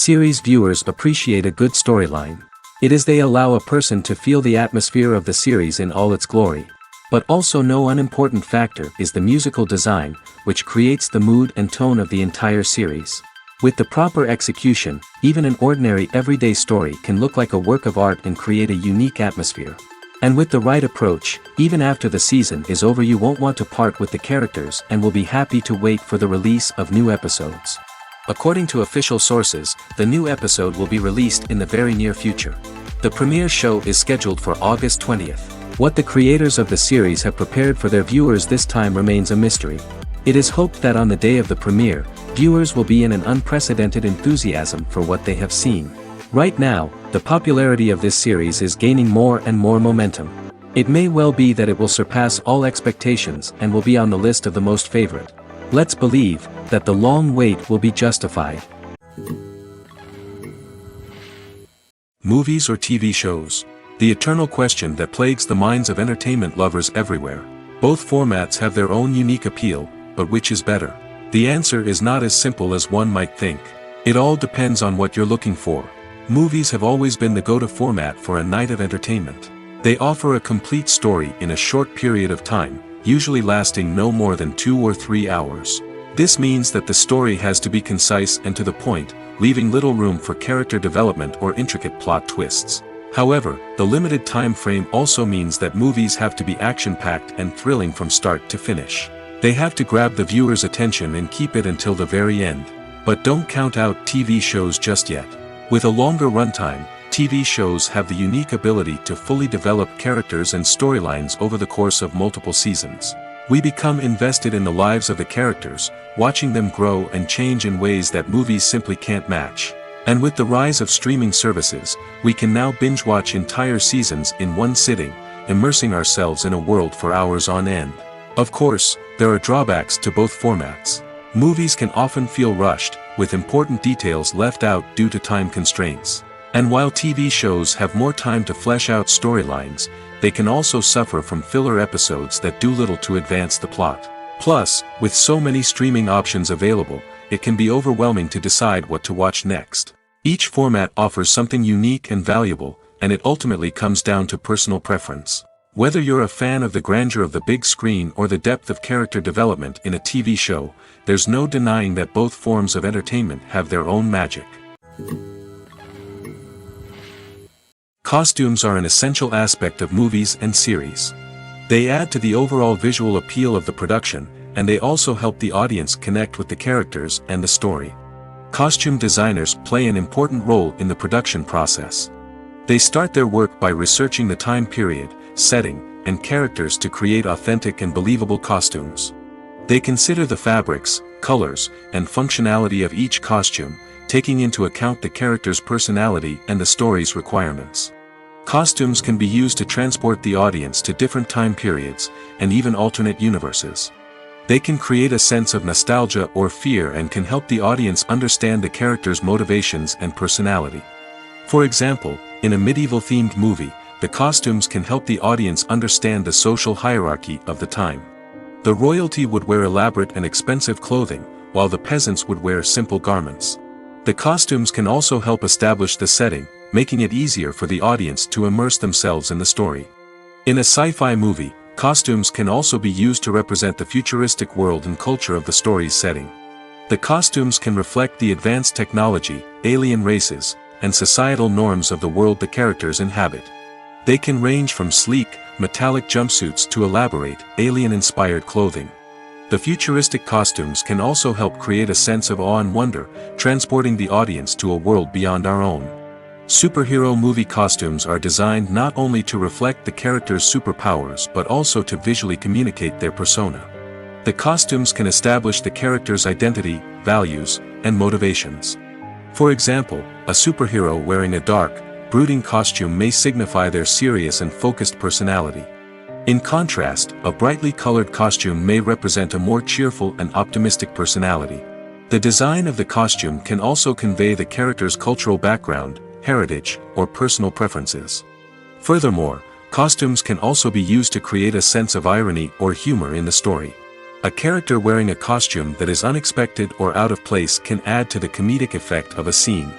Series viewers appreciate a good storyline. It is they allow a person to feel the atmosphere of the series in all its glory. But also no unimportant factor is the musical design, which creates the mood and tone of the entire series. With the proper execution, even an ordinary everyday story can look like a work of art and create a unique atmosphere. And with the right approach, even after the season is over you won't want to part with the characters and will be happy to wait for the release of new episodes. According to official sources, the new episode will be released in the very near future. The premiere show is scheduled for August 20th. What the creators of the series have prepared for their viewers this time remains a mystery. It is hoped that on the day of the premiere, viewers will be in an unprecedented enthusiasm for what they have seen. Right now, the popularity of this series is gaining more and more momentum. It may well be that it will surpass all expectations and will be on the list of the most favorite. Let's believe that the long wait will be justified. Movies or TV shows? The eternal question that plagues the minds of entertainment lovers everywhere. Both formats have their own unique appeal, but which is better? The answer is not as simple as one might think. It all depends on what you're looking for. Movies have always been the go-to format for a night of entertainment. They offer a complete story in a short period of time, usually lasting no more than 2 or 3 hours. This means that the story has to be concise and to the point, leaving little room for character development or intricate plot twists. However, the limited time frame also means that movies have to be action-packed and thrilling from start to finish. They have to grab the viewer's attention and keep it until the very end. But don't count out TV shows just yet. With a longer runtime, TV shows have the unique ability to fully develop characters and storylines over the course of multiple seasons. We become invested in the lives of the characters, watching them grow and change in ways that movies simply can't match. And with the rise of streaming services, we can now binge-watch entire seasons in one sitting, immersing ourselves in a world for hours on end. Of course, there are drawbacks to both formats. Movies can often feel rushed, with important details left out due to time constraints. And while TV shows have more time to flesh out storylines, they can also suffer from filler episodes that do little to advance the plot. Plus, with so many streaming options available, it can be overwhelming to decide what to watch next. Each format offers something unique and valuable, and it ultimately comes down to personal preference. Whether you're a fan of the grandeur of the big screen or the depth of character development in a TV show, there's no denying that both forms of entertainment have their own magic. Costumes are an essential aspect of movies and series. They add to the overall visual appeal of the production, and they also help the audience connect with the characters and the story. Costume designers play an important role in the production process. They start their work by researching the time period, setting, and characters to create authentic and believable costumes. They consider the fabrics, colors, and functionality of each costume, taking into account the character's personality and the story's requirements. Costumes can be used to transport the audience to different time periods, and even alternate universes. They can create a sense of nostalgia or fear and can help the audience understand the character's motivations and personality. For example, in a medieval-themed movie, the costumes can help the audience understand the social hierarchy of the time. The royalty would wear elaborate and expensive clothing, while the peasants would wear simple garments. The costumes can also help establish the setting, making it easier for the audience to immerse themselves in the story. In a sci-fi movie, costumes can also be used to represent the futuristic world and culture of the story's setting. The costumes can reflect the advanced technology, alien races, and societal norms of the world the characters inhabit. They can range from sleek, metallic jumpsuits to elaborate, alien-inspired clothing. The futuristic costumes can also help create a sense of awe and wonder, transporting the audience to a world beyond our own. Superhero movie costumes are designed not only to reflect the character's superpowers but also to visually communicate their persona. The costumes can establish the character's identity, values, and motivations. For example, a superhero wearing a dark, brooding costume may signify their serious and focused personality. In contrast, a brightly colored costume may represent a more cheerful and optimistic personality. The design of the costume can also convey the character's cultural background, heritage, or personal preferences. Furthermore, costumes can also be used to create a sense of irony or humor in the story. A character wearing a costume that is unexpected or out of place can add to the comedic effect of a scene.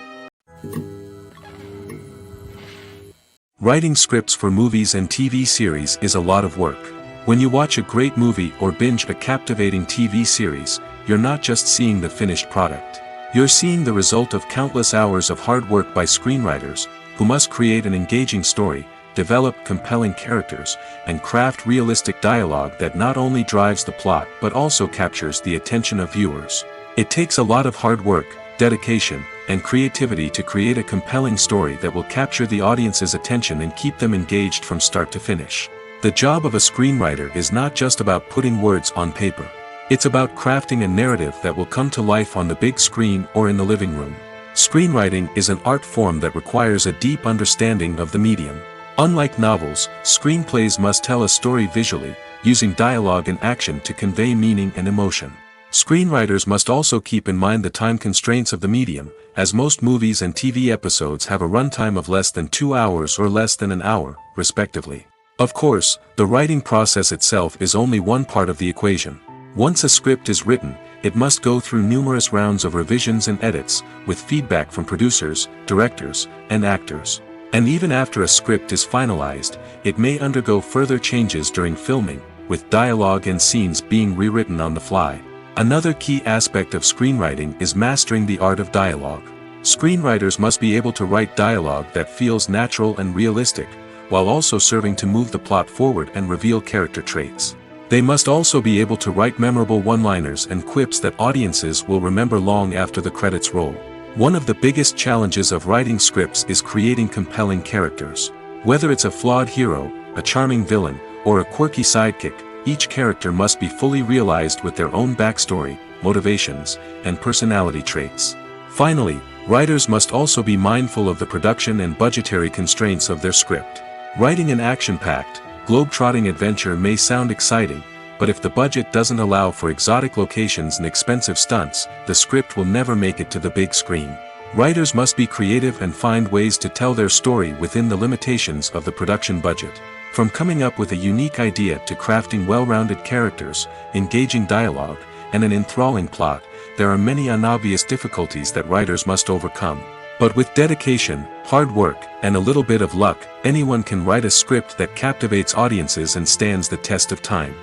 Writing scripts for movies and TV series is a lot of work. When you watch a great movie or binge a captivating TV series, you're not just seeing the finished product. You're seeing the result of countless hours of hard work by screenwriters, who must create an engaging story, develop compelling characters, and craft realistic dialogue that not only drives the plot but also captures the attention of viewers. It takes a lot of hard work, dedication, and creativity to create a compelling story that will capture the audience's attention and keep them engaged from start to finish. The job of a screenwriter is not just about putting words on paper. It's about crafting a narrative that will come to life on the big screen or in the living room. Screenwriting is an art form that requires a deep understanding of the medium. Unlike novels, screenplays must tell a story visually, using dialogue and action to convey meaning and emotion. Screenwriters must also keep in mind the time constraints of the medium, as most movies and TV episodes have a runtime of less than 2 hours or less than an hour, respectively. Of course, the writing process itself is only one part of the equation. Once a script is written, it must go through numerous rounds of revisions and edits, with feedback from producers, directors, and actors. And even after a script is finalized, it may undergo further changes during filming, with dialogue and scenes being rewritten on the fly. Another key aspect of screenwriting is mastering the art of dialogue. Screenwriters must be able to write dialogue that feels natural and realistic, while also serving to move the plot forward and reveal character traits. They must also be able to write memorable one-liners and quips that audiences will remember long after the credits roll. One of the biggest challenges of writing scripts is creating compelling characters. Whether it's a flawed hero, a charming villain, or a quirky sidekick, each character must be fully realized with their own backstory, motivations, and personality traits. Finally, writers must also be mindful of the production and budgetary constraints of their script. Writing an action-packed, globe-trotting adventure may sound exciting, but if the budget doesn't allow for exotic locations and expensive stunts, the script will never make it to the big screen. Writers must be creative and find ways to tell their story within the limitations of the production budget. From coming up with a unique idea to crafting well-rounded characters, engaging dialogue, and an enthralling plot, there are many unobvious difficulties that writers must overcome. But with dedication, hard work, and a little bit of luck, anyone can write a script that captivates audiences and stands the test of time.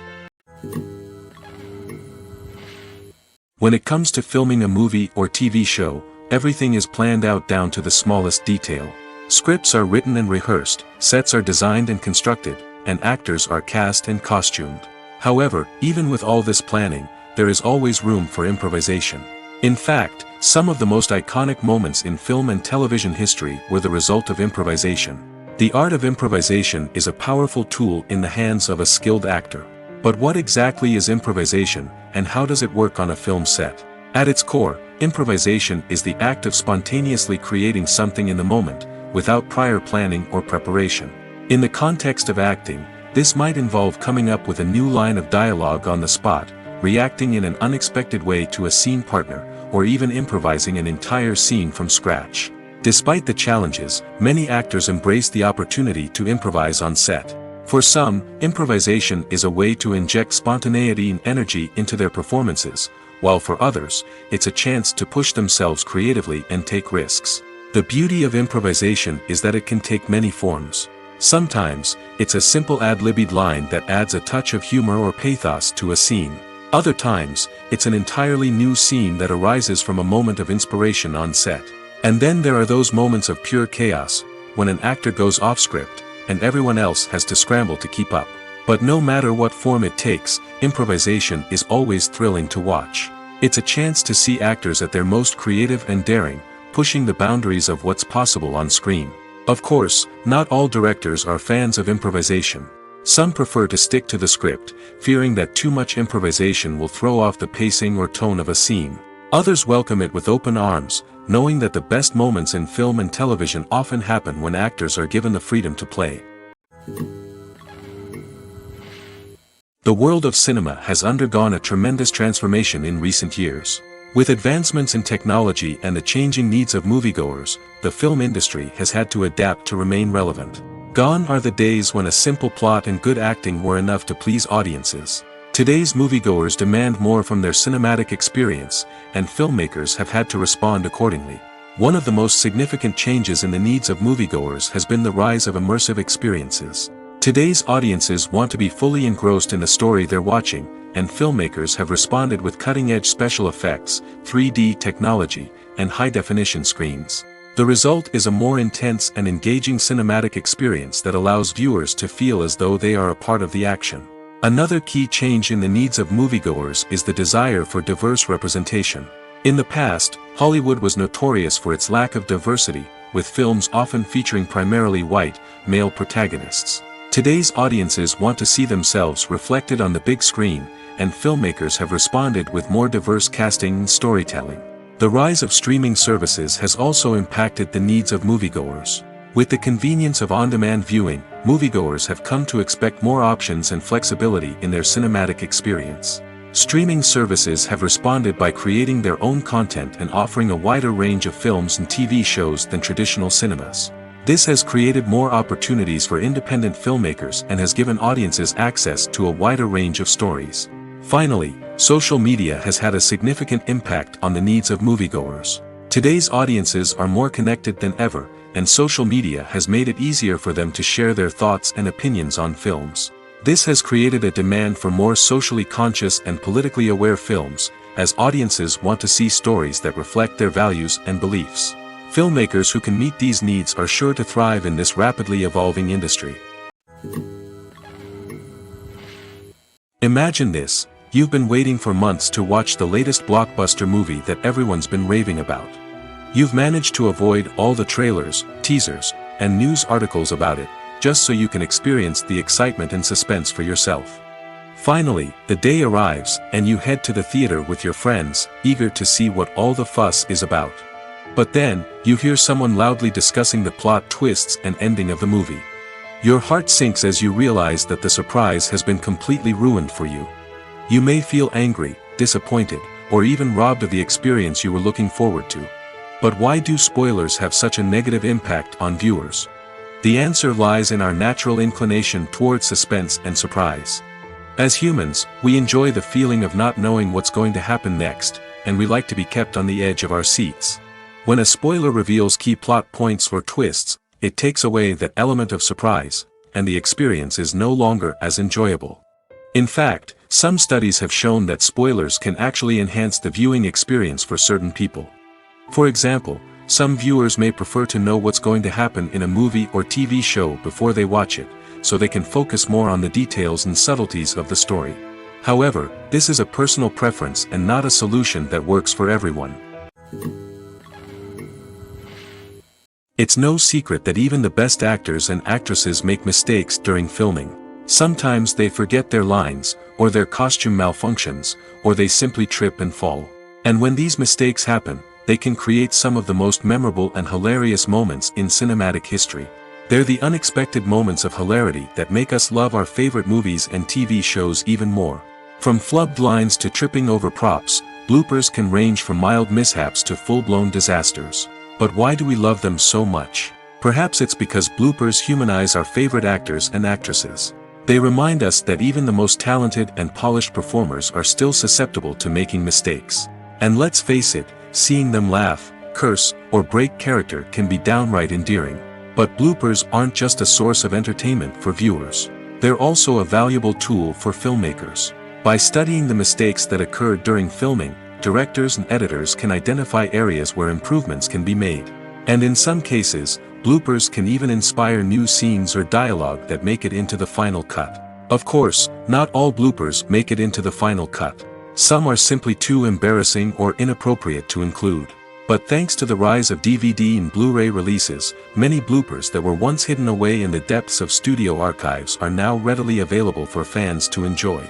When it comes to filming a movie or TV show, everything is planned out down to the smallest detail. Scripts are written and rehearsed, sets are designed and constructed, and actors are cast and costumed. However, even with all this planning, there is always room for improvisation. In fact, some of the most iconic moments in film and television history were the result of improvisation. The art of improvisation is a powerful tool in the hands of a skilled actor. But what exactly is improvisation, and how does it work on a film set? At its core, improvisation is the act of spontaneously creating something in the moment, without prior planning or preparation. In the context of acting, this might involve coming up with a new line of dialogue on the spot, reacting in an unexpected way to a scene partner, or even improvising an entire scene from scratch. Despite the challenges, many actors embrace the opportunity to improvise on set. For some, improvisation is a way to inject spontaneity and energy into their performances, while for others, it's a chance to push themselves creatively and take risks. The beauty of improvisation is that it can take many forms. Sometimes, it's a simple ad-libbed line that adds a touch of humor or pathos to a scene. Other times, it's an entirely new scene that arises from a moment of inspiration on set. And then there are those moments of pure chaos, when an actor goes off script, and everyone else has to scramble to keep up. But no matter what form it takes, improvisation is always thrilling to watch. It's a chance to see actors at their most creative and daring, pushing the boundaries of what's possible on screen. Of course, not all directors are fans of improvisation. Some prefer to stick to the script, fearing that too much improvisation will throw off the pacing or tone of a scene. Others welcome it with open arms, knowing that the best moments in film and television often happen when actors are given the freedom to play. The world of cinema has undergone a tremendous transformation in recent years. With advancements in technology and the changing needs of moviegoers, the film industry has had to adapt to remain relevant. Gone are the days when a simple plot and good acting were enough to please audiences. Today's moviegoers demand more from their cinematic experience, and filmmakers have had to respond accordingly. One of the most significant changes in the needs of moviegoers has been the rise of immersive experiences. Today's audiences want to be fully engrossed in the story they're watching, and filmmakers have responded with cutting-edge special effects, 3D technology, and high-definition screens. The result is a more intense and engaging cinematic experience that allows viewers to feel as though they are a part of the action. Another key change in the needs of moviegoers is the desire for diverse representation. In the past, Hollywood was notorious for its lack of diversity, with films often featuring primarily white, male protagonists. Today's audiences want to see themselves reflected on the big screen, and filmmakers have responded with more diverse casting and storytelling. The rise of streaming services has also impacted the needs of moviegoers. With the convenience of on-demand viewing, moviegoers have come to expect more options and flexibility in their cinematic experience. Streaming services have responded by creating their own content and offering a wider range of films and TV shows than traditional cinemas. This has created more opportunities for independent filmmakers and has given audiences access to a wider range of stories. Finally, social media has had a significant impact on the needs of moviegoers. Today's audiences are more connected than ever, and social media has made it easier for them to share their thoughts and opinions on films. This has created a demand for more socially conscious and politically aware films, as audiences want to see stories that reflect their values and beliefs. Filmmakers who can meet these needs are sure to thrive in this rapidly evolving industry. Imagine this: you've been waiting for months to watch the latest blockbuster movie that everyone's been raving about. You've managed to avoid all the trailers, teasers, and news articles about it, just so you can experience the excitement and suspense for yourself. Finally, the day arrives, and you head to the theater with your friends, eager to see what all the fuss is about. But then, you hear someone loudly discussing the plot twists and ending of the movie. Your heart sinks as you realize that the surprise has been completely ruined for you. You may feel angry, disappointed, or even robbed of the experience you were looking forward to. But why do spoilers have such a negative impact on viewers? The answer lies in our natural inclination towards suspense and surprise. As humans, we enjoy the feeling of not knowing what's going to happen next, and we like to be kept on the edge of our seats. When a spoiler reveals key plot points or twists, it takes away that element of surprise, and the experience is no longer as enjoyable. In fact, some studies have shown that spoilers can actually enhance the viewing experience for certain people. For example, some viewers may prefer to know what's going to happen in a movie or TV show before they watch it, so they can focus more on the details and subtleties of the story. However, this is a personal preference and not a solution that works for everyone. It's no secret that even the best actors and actresses make mistakes during filming. Sometimes they forget their lines, or their costume malfunctions, or they simply trip and fall. And when these mistakes happen, they can create some of the most memorable and hilarious moments in cinematic history. They're the unexpected moments of hilarity that make us love our favorite movies and TV shows even more. From flubbed lines to tripping over props, bloopers can range from mild mishaps to full-blown disasters. But why do we love them so much? Perhaps it's because bloopers humanize our favorite actors and actresses. They remind us that even the most talented and polished performers are still susceptible to making mistakes. And let's face it, seeing them laugh, curse, or break character can be downright endearing. But bloopers aren't just a source of entertainment for viewers. They're also a valuable tool for filmmakers. By studying the mistakes that occurred during filming, directors and editors can identify areas where improvements can be made. And in some cases, bloopers can even inspire new scenes or dialogue that make it into the final cut. Of course, not all bloopers make it into the final cut. Some are simply too embarrassing or inappropriate to include. But thanks to the rise of DVD and Blu-ray releases, many bloopers that were once hidden away in the depths of studio archives are now readily available for fans to enjoy.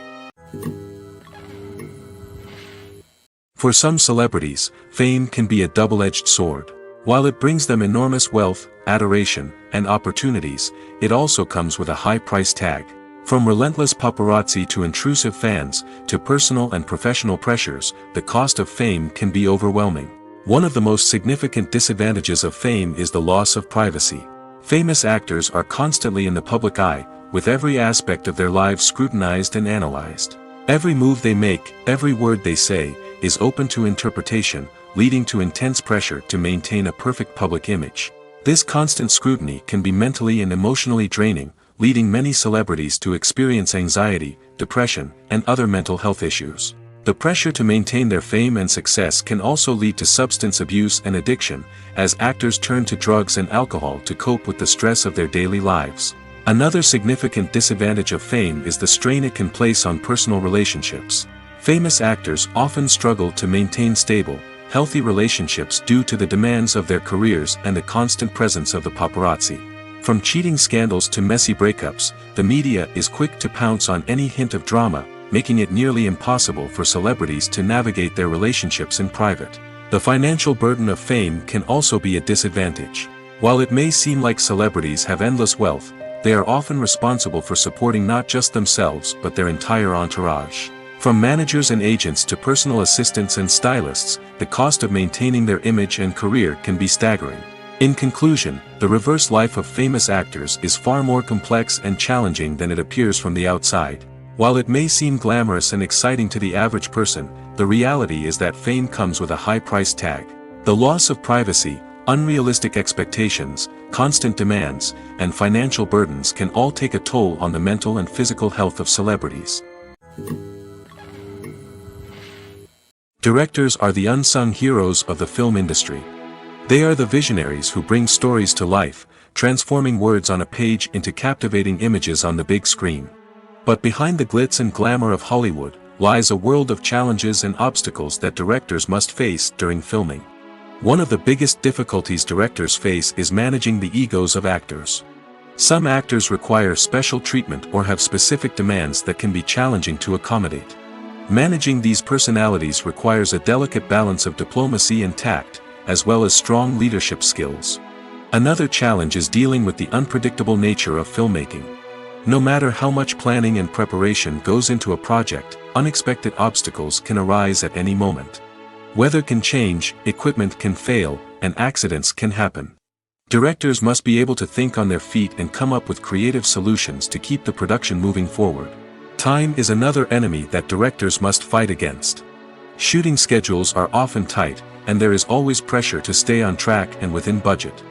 For some celebrities, fame can be a double-edged sword. While it brings them enormous wealth, adoration, and opportunities, it also comes with a high price tag. From relentless paparazzi to intrusive fans, to personal and professional pressures, the cost of fame can be overwhelming. One of the most significant disadvantages of fame is the loss of privacy. Famous actors are constantly in the public eye, with every aspect of their lives scrutinized and analyzed. Every move they make, every word they say, is open to interpretation, leading to intense pressure to maintain a perfect public image. This constant scrutiny can be mentally and emotionally draining, leading many celebrities to experience anxiety, depression, and other mental health issues. The pressure to maintain their fame and success can also lead to substance abuse and addiction, as actors turn to drugs and alcohol to cope with the stress of their daily lives. Another significant disadvantage of fame is the strain it can place on personal relationships. Famous actors often struggle to maintain stable, healthy relationships due to the demands of their careers and the constant presence of the paparazzi. From cheating scandals to messy breakups, the media is quick to pounce on any hint of drama, making it nearly impossible for celebrities to navigate their relationships in private. The financial burden of fame can also be a disadvantage. While it may seem like celebrities have endless wealth, they are often responsible for supporting not just themselves but their entire entourage. From managers and agents to personal assistants and stylists, the cost of maintaining their image and career can be staggering. In conclusion, the reverse life of famous actors is far more complex and challenging than it appears from the outside. While it may seem glamorous and exciting to the average person, the reality is that fame comes with a high price tag. The loss of privacy, unrealistic expectations, constant demands, and financial burdens can all take a toll on the mental and physical health of celebrities. Directors are the unsung heroes of the film industry. They are the visionaries who bring stories to life, transforming words on a page into captivating images on the big screen. But behind the glitz and glamour of Hollywood, lies a world of challenges and obstacles that directors must face during filming. One of the biggest difficulties directors face is managing the egos of actors. Some actors require special treatment or have specific demands that can be challenging to accommodate. Managing these personalities requires a delicate balance of diplomacy and tact, as well as strong leadership skills. Another challenge is dealing with the unpredictable nature of filmmaking. No matter how much planning and preparation goes into a project, unexpected obstacles can arise at any moment. Weather can change, equipment can fail, and accidents can happen. Directors must be able to think on their feet and come up with creative solutions to keep the production moving forward. Time is another enemy that directors must fight against. Shooting schedules are often tight, and there is always pressure to stay on track and within budget.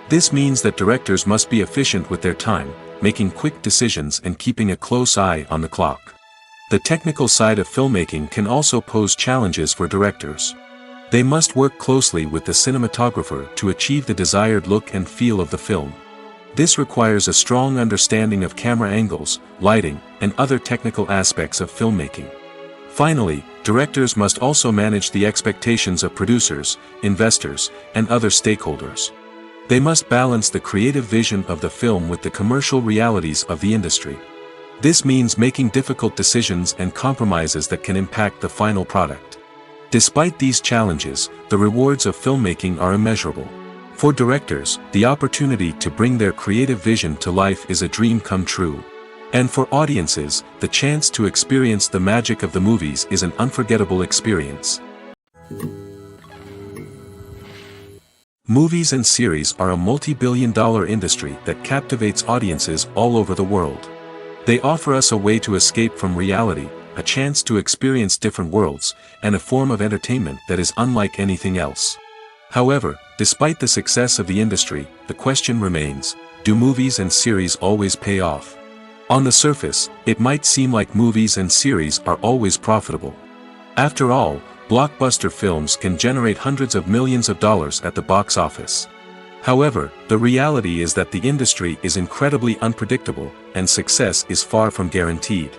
This means that directors must be efficient with their time, making quick decisions and keeping a close eye on the clock. The technical side of filmmaking can also pose challenges for directors. They must work closely with the cinematographer to achieve the desired look and feel of the film. This requires a strong understanding of camera angles, lighting, and other technical aspects of filmmaking. Finally, directors must also manage the expectations of producers, investors, and other stakeholders. They must balance the creative vision of the film with the commercial realities of the industry. This means making difficult decisions and compromises that can impact the final product. Despite these challenges, the rewards of filmmaking are immeasurable. For directors, the opportunity to bring their creative vision to life is a dream come true. And for audiences, the chance to experience the magic of the movies is an unforgettable experience. Movies and series are a multi-billion-dollar industry that captivates audiences all over the world. They offer us a way to escape from reality, a chance to experience different worlds, and a form of entertainment that is unlike anything else. However, despite the success of the industry, the question remains, do movies and series always pay off? On the surface, it might seem like movies and series are always profitable. After all, blockbuster films can generate hundreds of millions of dollars at the box office. However, the reality is that the industry is incredibly unpredictable, and success is far from guaranteed.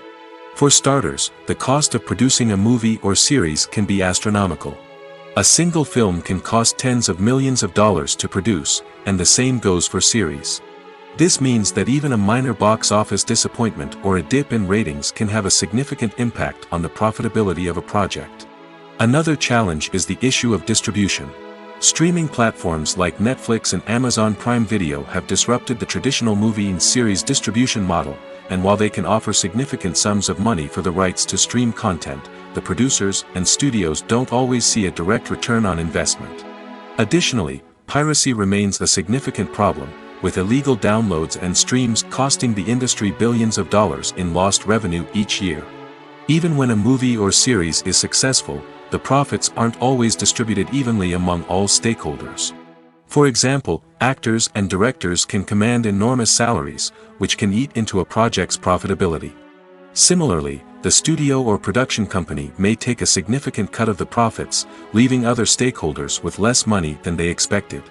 For starters, the cost of producing a movie or series can be astronomical. A single film can cost tens of millions of dollars to produce, and the same goes for series. This means that even a minor box office disappointment or a dip in ratings can have a significant impact on the profitability of a project. Another challenge is the issue of distribution. Streaming platforms like Netflix and Amazon Prime Video have disrupted the traditional movie and series distribution model, and while they can offer significant sums of money for the rights to stream content, the producers and studios don't always see a direct return on investment. Additionally, piracy remains a significant problem, with illegal downloads and streams costing the industry billions of dollars in lost revenue each year. Even when a movie or series is successful, the profits aren't always distributed evenly among all stakeholders. For example, actors and directors can command enormous salaries, which can eat into a project's profitability. Similarly, the studio or production company may take a significant cut of the profits, leaving other stakeholders with less money than they expected.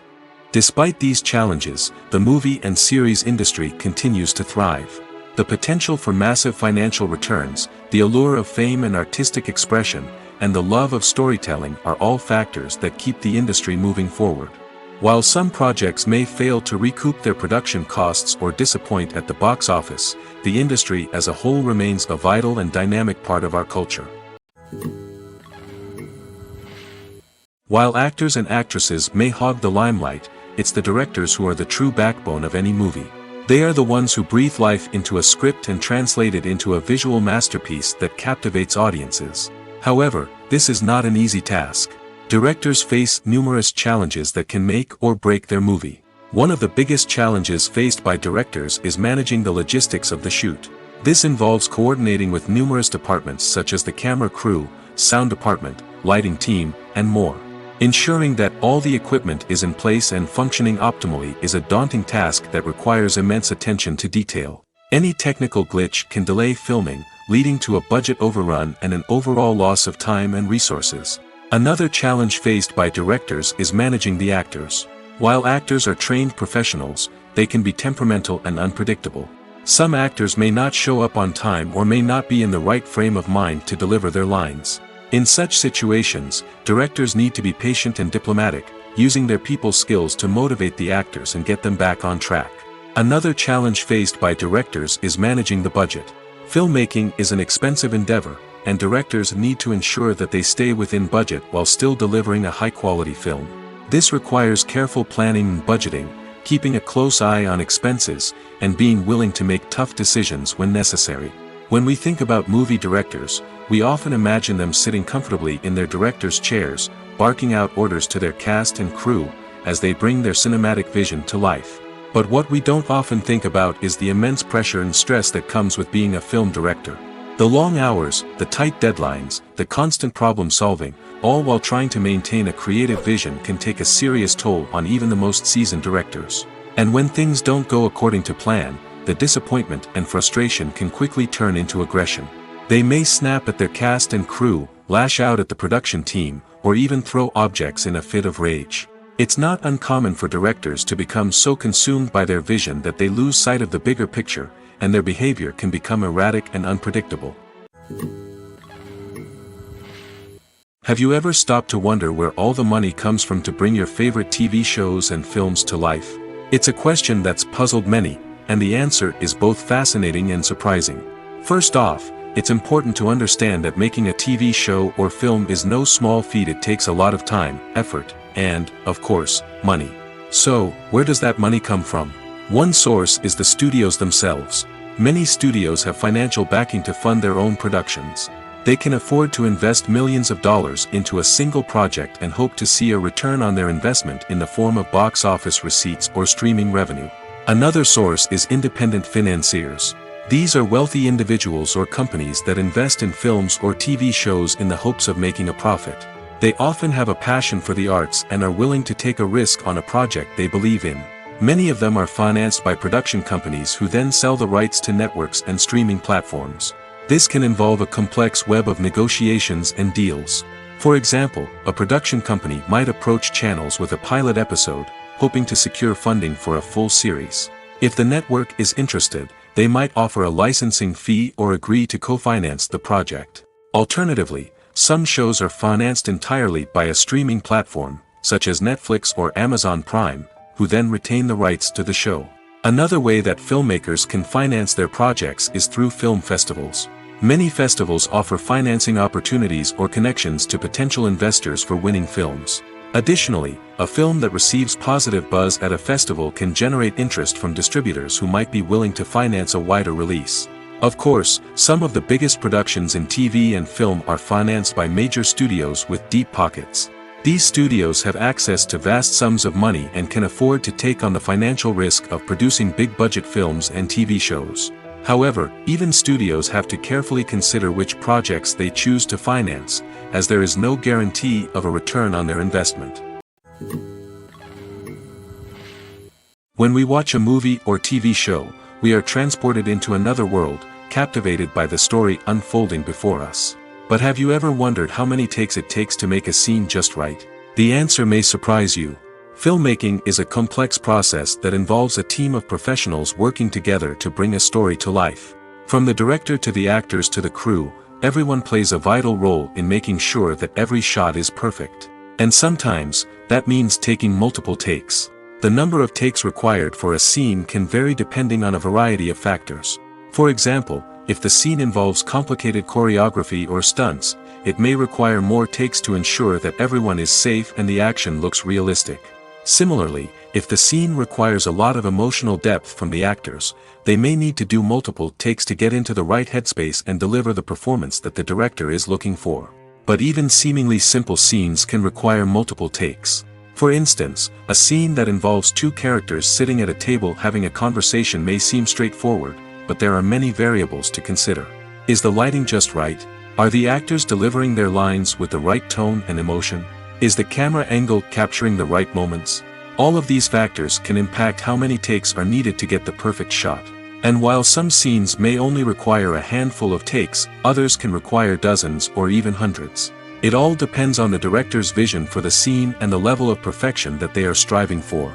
Despite these challenges, the movie and series industry continues to thrive. The potential for massive financial returns, the allure of fame and artistic expression, and the love of storytelling are all factors that keep the industry moving forward. While some projects may fail to recoup their production costs or disappoint at the box office, the industry as a whole remains a vital and dynamic part of our culture. While actors and actresses may hog the limelight, it's the directors who are the true backbone of any movie. They are the ones who breathe life into a script and translate it into a visual masterpiece that captivates audiences. However, this is not an easy task. Directors face numerous challenges that can make or break their movie. One of the biggest challenges faced by directors is managing the logistics of the shoot. This involves coordinating with numerous departments such as the camera crew, sound department, lighting team, and more. Ensuring that all the equipment is in place and functioning optimally is a daunting task that requires immense attention to detail. Any technical glitch can delay filming, leading to a budget overrun and an overall loss of time and resources. Another challenge faced by directors is managing the actors. While actors are trained professionals, they can be temperamental and unpredictable. Some actors may not show up on time or may not be in the right frame of mind to deliver their lines. In such situations, directors need to be patient and diplomatic, using their people skills to motivate the actors and get them back on track. Another challenge faced by directors is managing the budget. Filmmaking is an expensive endeavor, and directors need to ensure that they stay within budget while still delivering a high-quality film. This requires careful planning and budgeting, keeping a close eye on expenses, and being willing to make tough decisions when necessary. When we think about movie directors, we often imagine them sitting comfortably in their director's chairs, barking out orders to their cast and crew, as they bring their cinematic vision to life. But what we don't often think about is the immense pressure and stress that comes with being a film director. The long hours, the tight deadlines, the constant problem solving, all while trying to maintain a creative vision can take a serious toll on even the most seasoned directors. And when things don't go according to plan, the disappointment and frustration can quickly turn into aggression. They may snap at their cast and crew, lash out at the production team, or even throw objects in a fit of rage. It's not uncommon for directors to become so consumed by their vision that they lose sight of the bigger picture, and their behavior can become erratic and unpredictable. Have you ever stopped to wonder where all the money comes from to bring your favorite TV shows and films to life? It's a question that's puzzled many, and the answer is both fascinating and surprising. First off, it's important to understand that making a TV show or film is no small feat. It takes a lot of time, effort, and, of course, money. So, where does that money come from? One source is the studios themselves. Many studios have financial backing to fund their own productions. They can afford to invest millions of dollars into a single project and hope to see a return on their investment in the form of box office receipts or streaming revenue. Another source is independent financiers. These are wealthy individuals or companies that invest in films or TV shows in the hopes of making a profit. They often have a passion for the arts and are willing to take a risk on a project they believe in. Many of them are financed by production companies who then sell the rights to networks and streaming platforms. This can involve a complex web of negotiations and deals. For example, a production company might approach channels with a pilot episode, hoping to secure funding for a full series. If the network is interested, they might offer a licensing fee or agree to co-finance the project. Alternatively, some shows are financed entirely by a streaming platform, such as Netflix or Amazon Prime, who then retain the rights to the show. Another way that filmmakers can finance their projects is through film festivals. Many festivals offer financing opportunities or connections to potential investors for winning films. Additionally, a film that receives positive buzz at a festival can generate interest from distributors who might be willing to finance a wider release. Of course, some of the biggest productions in TV and film are financed by major studios with deep pockets. These studios have access to vast sums of money and can afford to take on the financial risk of producing big-budget films and TV shows. However, even studios have to carefully consider which projects they choose to finance, as there is no guarantee of a return on their investment. When we watch a movie or TV show, we are transported into another world, captivated by the story unfolding before us. But have you ever wondered how many takes it takes to make a scene just right? The answer may surprise you. Filmmaking is a complex process that involves a team of professionals working together to bring a story to life. From the director to the actors to the crew, everyone plays a vital role in making sure that every shot is perfect. And sometimes, that means taking multiple takes. The number of takes required for a scene can vary depending on a variety of factors. For example, if the scene involves complicated choreography or stunts, it may require more takes to ensure that everyone is safe and the action looks realistic. Similarly, if the scene requires a lot of emotional depth from the actors, they may need to do multiple takes to get into the right headspace and deliver the performance that the director is looking for. But even seemingly simple scenes can require multiple takes. For instance, a scene that involves two characters sitting at a table having a conversation may seem straightforward, but there are many variables to consider. Is the lighting just right? Are the actors delivering their lines with the right tone and emotion? Is the camera angle capturing the right moments? All of these factors can impact how many takes are needed to get the perfect shot. And while some scenes may only require a handful of takes, others can require dozens or even hundreds. It all depends on the director's vision for the scene and the level of perfection that they are striving for.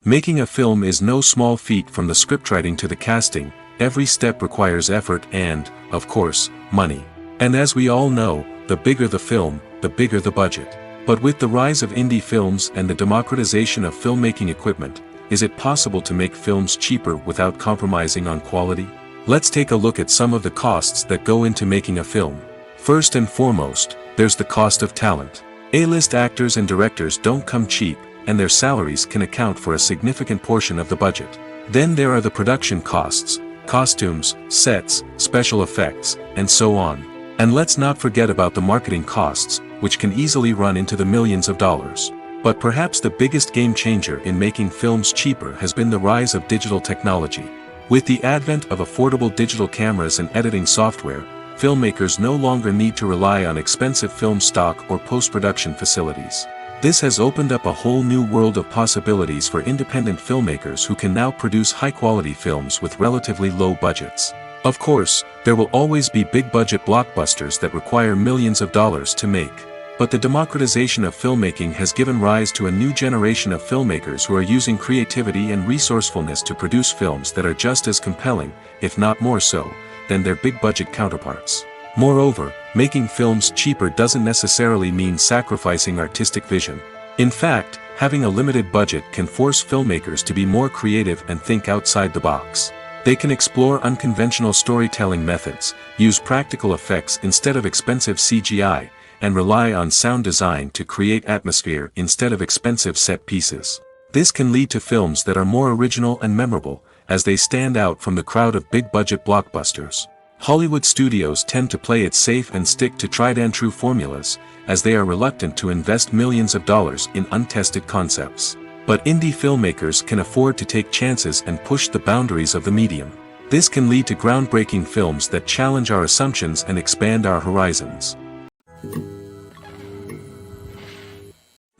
Making a film is no small feat. From the scriptwriting to the casting, every step requires effort and, of course, money. And as we all know, the bigger the film, the bigger the budget. But with the rise of indie films and the democratization of filmmaking equipment, is it possible to make films cheaper without compromising on quality? Let's take a look at some of the costs that go into making a film. First and foremost, there's the cost of talent. A-list actors and directors don't come cheap, and their salaries can account for a significant portion of the budget. Then there are the production costs, costumes, sets, special effects, and so on. And let's not forget about the marketing costs, which can easily run into the millions of dollars. But perhaps the biggest game changer in making films cheaper has been the rise of digital technology. With the advent of affordable digital cameras and editing software, filmmakers no longer need to rely on expensive film stock or post-production facilities. This has opened up a whole new world of possibilities for independent filmmakers who can now produce high-quality films with relatively low budgets. Of course, there will always be big-budget blockbusters that require millions of dollars to make. But the democratization of filmmaking has given rise to a new generation of filmmakers who are using creativity and resourcefulness to produce films that are just as compelling, if not more so, than their big-budget counterparts. Moreover, making films cheaper doesn't necessarily mean sacrificing artistic vision. In fact, having a limited budget can force filmmakers to be more creative and think outside the box. They can explore unconventional storytelling methods, use practical effects instead of expensive CGI, and rely on sound design to create atmosphere instead of expensive set pieces. This can lead to films that are more original and memorable, as they stand out from the crowd of big-budget blockbusters. Hollywood studios tend to play it safe and stick to tried-and-true formulas, as they are reluctant to invest millions of dollars in untested concepts. But indie filmmakers can afford to take chances and push the boundaries of the medium. This can lead to groundbreaking films that challenge our assumptions and expand our horizons.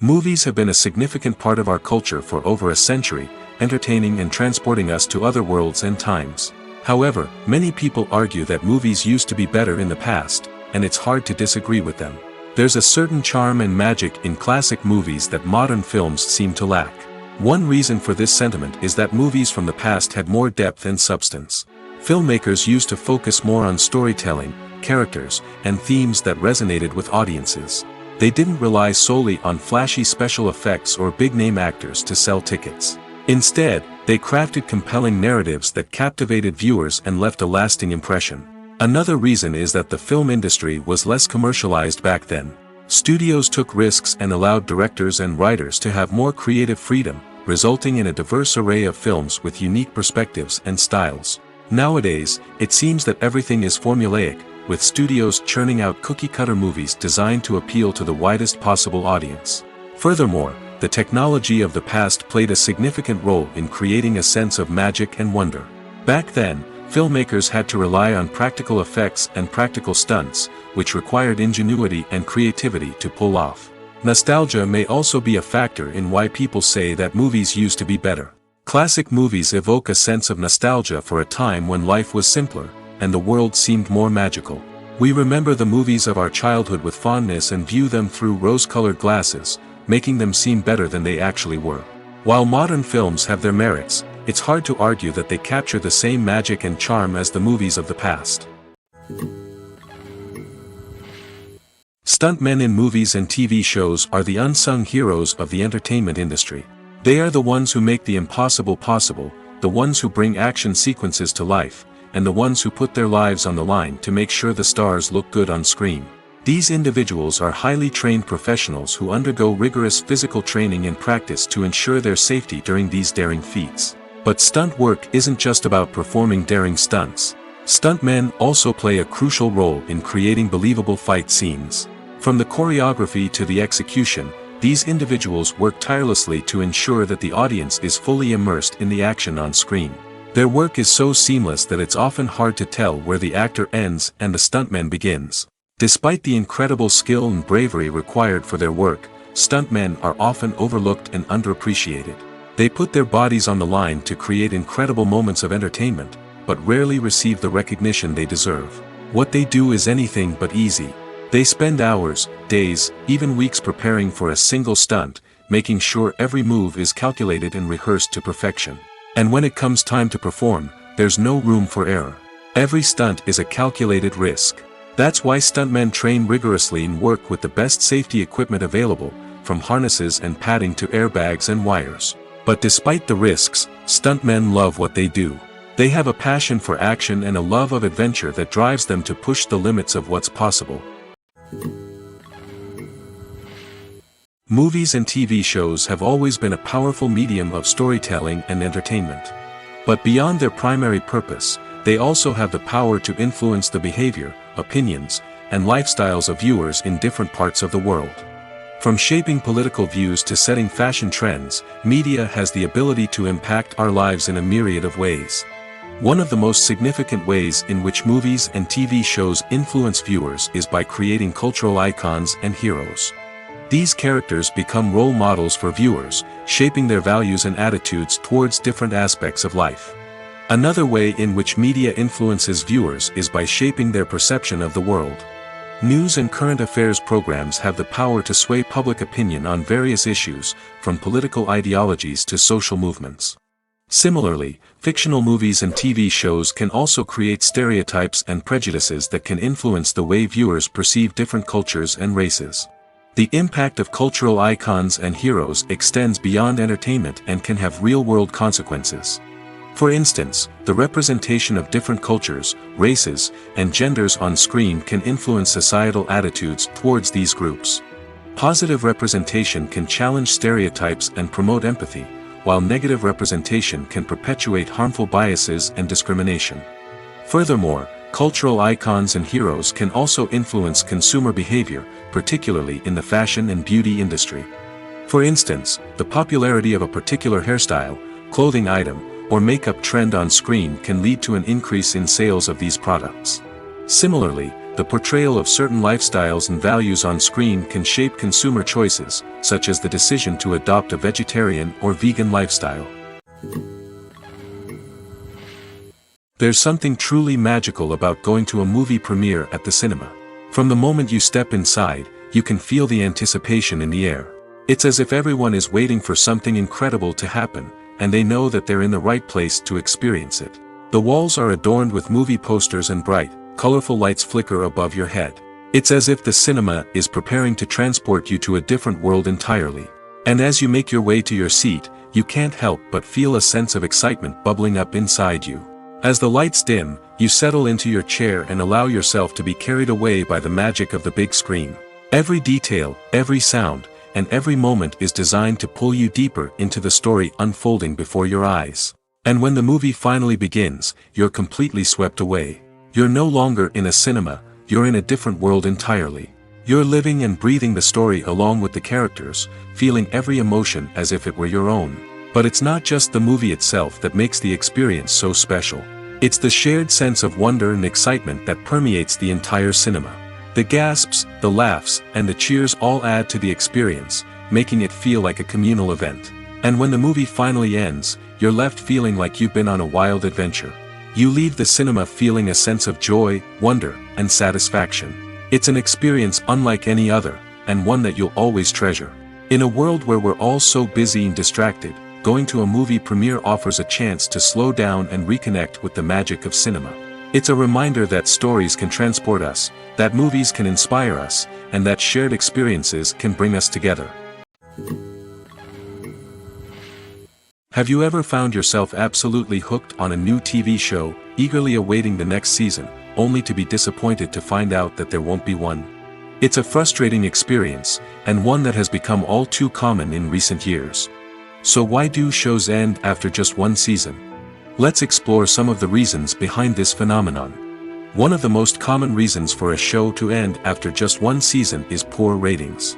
Movies have been a significant part of our culture for over a century, entertaining and transporting us to other worlds and times. However, many people argue that movies used to be better in the past, and it's hard to disagree with them. There's a certain charm and magic in classic movies that modern films seem to lack. One reason for this sentiment is that movies from the past had more depth and substance. Filmmakers used to focus more on storytelling, characters, and themes that resonated with audiences. They didn't rely solely on flashy special effects or big-name actors to sell tickets. Instead, they crafted compelling narratives that captivated viewers and left a lasting impression. Another reason is that the film industry was less commercialized back then. Studios took risks and allowed directors and writers to have more creative freedom, resulting in a diverse array of films with unique perspectives and styles. Nowadays, it seems that everything is formulaic, with studios churning out cookie-cutter movies designed to appeal to the widest possible audience. Furthermore, the technology of the past played a significant role in creating a sense of magic and wonder. Back then, filmmakers had to rely on practical effects and practical stunts, which required ingenuity and creativity to pull off. Nostalgia may also be a factor in why people say that movies used to be better. Classic movies evoke a sense of nostalgia for a time when life was simpler, and the world seemed more magical. We remember the movies of our childhood with fondness and view them through rose-colored glasses, making them seem better than they actually were. While modern films have their merits, it's hard to argue that they capture the same magic and charm as the movies of the past. Stuntmen in movies and TV shows are the unsung heroes of the entertainment industry. They are the ones who make the impossible possible, the ones who bring action sequences to life, and the ones who put their lives on the line to make sure the stars look good on screen. These individuals are highly trained professionals who undergo rigorous physical training and practice to ensure their safety during these daring feats. But stunt work isn't just about performing daring stunts. Stuntmen also play a crucial role in creating believable fight scenes. From the choreography to the execution, these individuals work tirelessly to ensure that the audience is fully immersed in the action on screen. Their work is so seamless that it's often hard to tell where the actor ends and the stuntman begins. Despite the incredible skill and bravery required for their work, stuntmen are often overlooked and underappreciated. They put their bodies on the line to create incredible moments of entertainment, but rarely receive the recognition they deserve. What they do is anything but easy. They spend hours, days, even weeks preparing for a single stunt, making sure every move is calculated and rehearsed to perfection. And when it comes time to perform, there's no room for error. Every stunt is a calculated risk. That's why stuntmen train rigorously and work with the best safety equipment available, from harnesses and padding to airbags and wires. But despite the risks, stuntmen love what they do. They have a passion for action and a love of adventure that drives them to push the limits of what's possible. Movies and TV shows have always been a powerful medium of storytelling and entertainment. But beyond their primary purpose, they also have the power to influence the behavior, opinions, and lifestyles of viewers in different parts of the world. From shaping political views to setting fashion trends, media has the ability to impact our lives in a myriad of ways. One of the most significant ways in which movies and TV shows influence viewers is by creating cultural icons and heroes. These characters become role models for viewers, shaping their values and attitudes towards different aspects of life. Another way in which media influences viewers is by shaping their perception of the world. News and current affairs programs have the power to sway public opinion on various issues, from political ideologies to social movements. Similarly, fictional movies and TV shows can also create stereotypes and prejudices that can influence the way viewers perceive different cultures and races. The impact of cultural icons and heroes extends beyond entertainment and can have real-world consequences. For instance, the representation of different cultures, races, and genders on screen can influence societal attitudes towards these groups. Positive representation can challenge stereotypes and promote empathy, while negative representation can perpetuate harmful biases and discrimination. Furthermore, cultural icons and heroes can also influence consumer behavior, particularly in the fashion and beauty industry. For instance, the popularity of a particular hairstyle, clothing item, or makeup trend on screen can lead to an increase in sales of these products. Similarly, the portrayal of certain lifestyles and values on screen can shape consumer choices, such as the decision to adopt a vegetarian or vegan lifestyle. There's something truly magical about going to a movie premiere at the cinema. From the moment you step inside, you can feel the anticipation in the air. It's as if everyone is waiting for something incredible to happen, and they know that they're in the right place to experience it. The walls are adorned with movie posters and bright, colorful lights flicker above your head. It's as if the cinema is preparing to transport you to a different world entirely. And as you make your way to your seat, you can't help but feel a sense of excitement bubbling up inside you. As the lights dim, you settle into your chair and allow yourself to be carried away by the magic of the big screen. Every detail, every sound, and every moment is designed to pull you deeper into the story unfolding before your eyes. And when the movie finally begins, you're completely swept away. You're no longer in a cinema, you're in a different world entirely. You're living and breathing the story along with the characters, feeling every emotion as if it were your own. But it's not just the movie itself that makes the experience so special. It's the shared sense of wonder and excitement that permeates the entire cinema. The gasps, the laughs, and the cheers all add to the experience, making it feel like a communal event. And when the movie finally ends, you're left feeling like you've been on a wild adventure. You leave the cinema feeling a sense of joy, wonder, and satisfaction. It's an experience unlike any other, and one that you'll always treasure. In a world where we're all so busy and distracted, going to a movie premiere offers a chance to slow down and reconnect with the magic of cinema. It's a reminder that stories can transport us, that movies can inspire us, and that shared experiences can bring us together. Have you ever found yourself absolutely hooked on a new TV show, eagerly awaiting the next season, only to be disappointed to find out that there won't be one? It's a frustrating experience, and one that has become all too common in recent years. So why do shows end after just one season? Let's explore some of the reasons behind this phenomenon. One of the most common reasons for a show to end after just one season is poor ratings.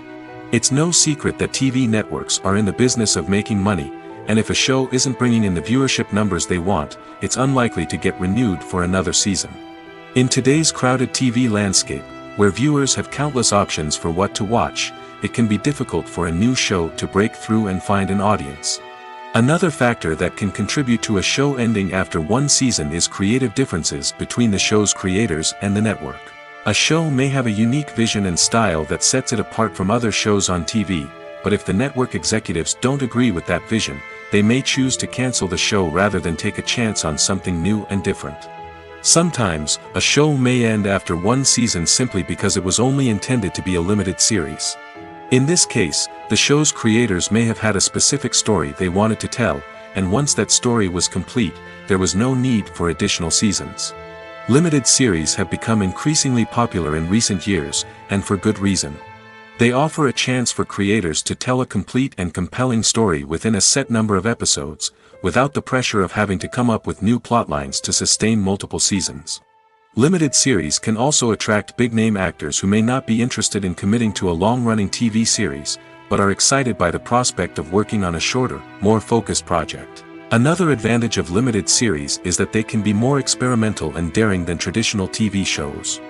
It's no secret that TV networks are in the business of making money, and if a show isn't bringing in the viewership numbers they want, it's unlikely to get renewed for another season. In today's crowded TV landscape, where viewers have countless options for what to watch, it can be difficult for a new show to break through and find an audience. Another factor that can contribute to a show ending after one season is creative differences between the show's creators and the network. A show may have a unique vision and style that sets it apart from other shows on TV, but if the network executives don't agree with that vision, they may choose to cancel the show rather than take a chance on something new and different. Sometimes, a show may end after one season simply because it was only intended to be a limited series. In this case, the show's creators may have had a specific story they wanted to tell, and once that story was complete, there was no need for additional seasons. Limited series have become increasingly popular in recent years, and for good reason. They offer a chance for creators to tell a complete and compelling story within a set number of episodes, without the pressure of having to come up with new plotlines to sustain multiple seasons. Limited series can also attract big-name actors who may not be interested in committing to a long-running TV series, but are excited by the prospect of working on a shorter, more focused project. Another advantage of limited series is that they can be more experimental and daring than traditional TV shows.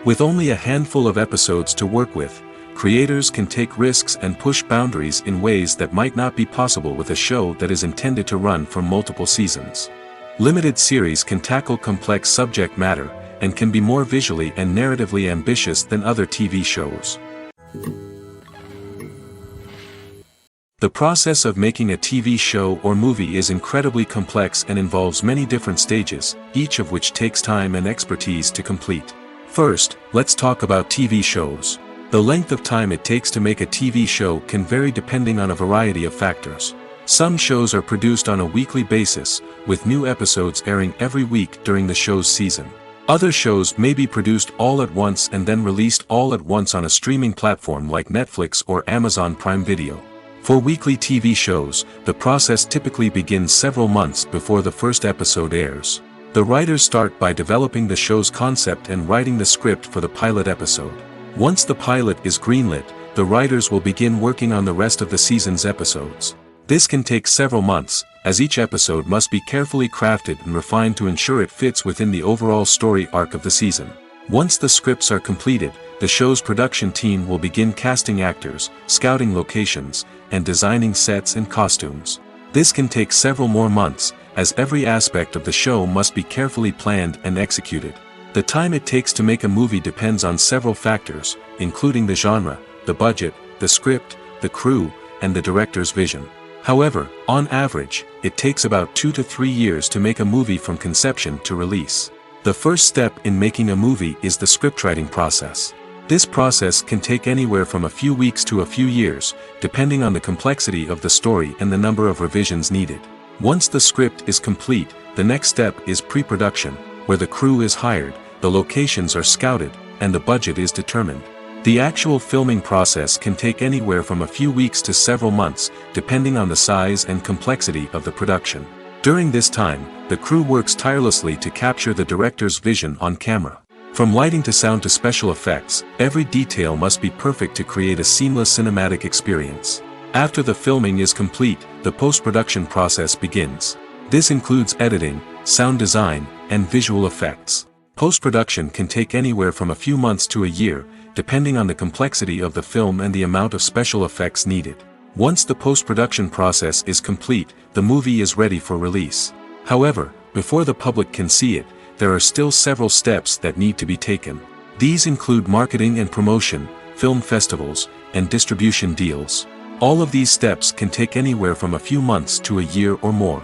With only a handful of episodes to work with, creators can take risks and push boundaries in ways that might not be possible with a show that is intended to run for multiple seasons. Limited series can tackle complex subject matter, and can be more visually and narratively ambitious than other TV shows. The process of making a TV show or movie is incredibly complex and involves many different stages, each of which takes time and expertise to complete. First, let's talk about TV shows. The length of time it takes to make a TV show can vary depending on a variety of factors. Some shows are produced on a weekly basis, with new episodes airing every week during the show's season. Other shows may be produced all at once and then released all at once on a streaming platform like Netflix or Amazon Prime Video. For weekly TV shows, the process typically begins several months before the first episode airs. The writers start by developing the show's concept and writing the script for the pilot episode. Once the pilot is greenlit, the writers will begin working on the rest of the season's episodes. This can take several months, as each episode must be carefully crafted and refined to ensure it fits within the overall story arc of the season. Once the scripts are completed, the show's production team will begin casting actors, scouting locations, and designing sets and costumes. This can take several more months, as every aspect of the show must be carefully planned and executed. The time it takes to make a movie depends on several factors, including the genre, the budget, the script, the crew, and the director's vision. However, on average, it takes about 2 to 3 years to make a movie from conception to release. The first step in making a movie is the scriptwriting process. This process can take anywhere from a few weeks to a few years, depending on the complexity of the story and the number of revisions needed. Once the script is complete, the next step is pre-production, where the crew is hired, the locations are scouted, and the budget is determined. The actual filming process can take anywhere from a few weeks to several months, depending on the size and complexity of the production. During this time, the crew works tirelessly to capture the director's vision on camera. From lighting to sound to special effects, every detail must be perfect to create a seamless cinematic experience. After the filming is complete, the post-production process begins. This includes editing, sound design, and visual effects. Post-production can take anywhere from a few months to a year, depending on the complexity of the film and the amount of special effects needed. Once the post-production process is complete, the movie is ready for release. However, before the public can see it, there are still several steps that need to be taken. These include marketing and promotion, film festivals, and distribution deals. All of these steps can take anywhere from a few months to a year or more.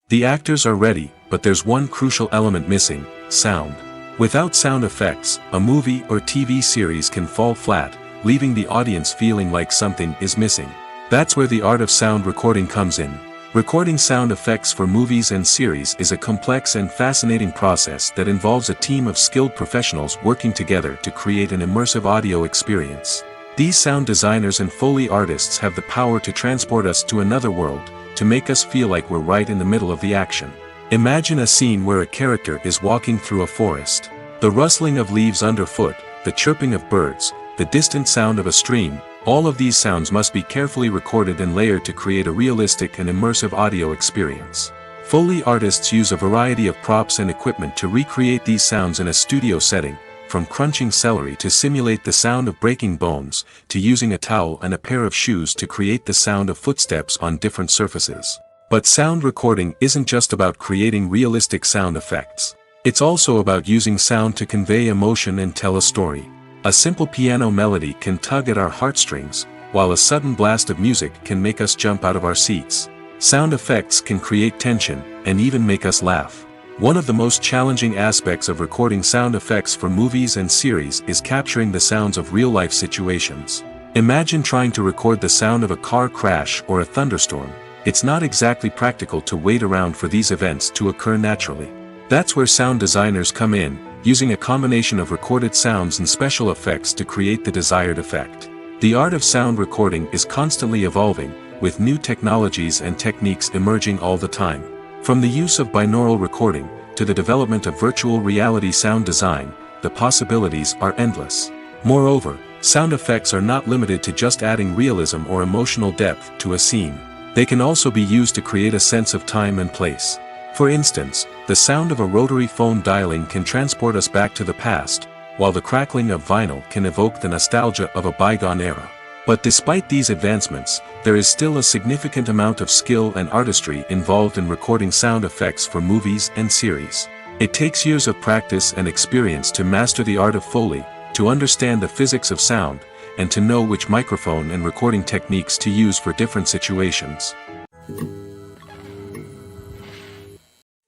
The actors are ready, but there's one crucial element missing: sound. Without sound effects, a movie or TV series can fall flat, leaving the audience feeling like something is missing. That's where the art of sound recording comes in. Recording sound effects for movies and series is a complex and fascinating process that involves a team of skilled professionals working together to create an immersive audio experience. These sound designers and Foley artists have the power to transport us to another world, to make us feel like we're right in the middle of the action. Imagine a scene where a character is walking through a forest. The rustling of leaves underfoot, the chirping of birds, the distant sound of a stream, all of these sounds must be carefully recorded and layered to create a realistic and immersive audio experience. Foley artists use a variety of props and equipment to recreate these sounds in a studio setting, from crunching celery to simulate the sound of breaking bones, to using a towel and a pair of shoes to create the sound of footsteps on different surfaces. But sound recording isn't just about creating realistic sound effects. It's also about using sound to convey emotion and tell a story. A simple piano melody can tug at our heartstrings, while a sudden blast of music can make us jump out of our seats. Sound effects can create tension, and even make us laugh. One of the most challenging aspects of recording sound effects for movies and series is capturing the sounds of real-life situations. Imagine trying to record the sound of a car crash or a thunderstorm. It's not exactly practical to wait around for these events to occur naturally. That's where sound designers come in, using a combination of recorded sounds and special effects to create the desired effect. The art of sound recording is constantly evolving, with new technologies and techniques emerging all the time. From the use of binaural recording, to the development of virtual reality sound design, the possibilities are endless. Moreover, sound effects are not limited to just adding realism or emotional depth to a scene. They can also be used to create a sense of time and place. For instance, the sound of a rotary phone dialing can transport us back to the past, while the crackling of vinyl can evoke the nostalgia of a bygone era. But despite these advancements, there is still a significant amount of skill and artistry involved in recording sound effects for movies and series. It takes years of practice and experience to master the art of Foley, to understand the physics of sound, and to know which microphone and recording techniques to use for different situations.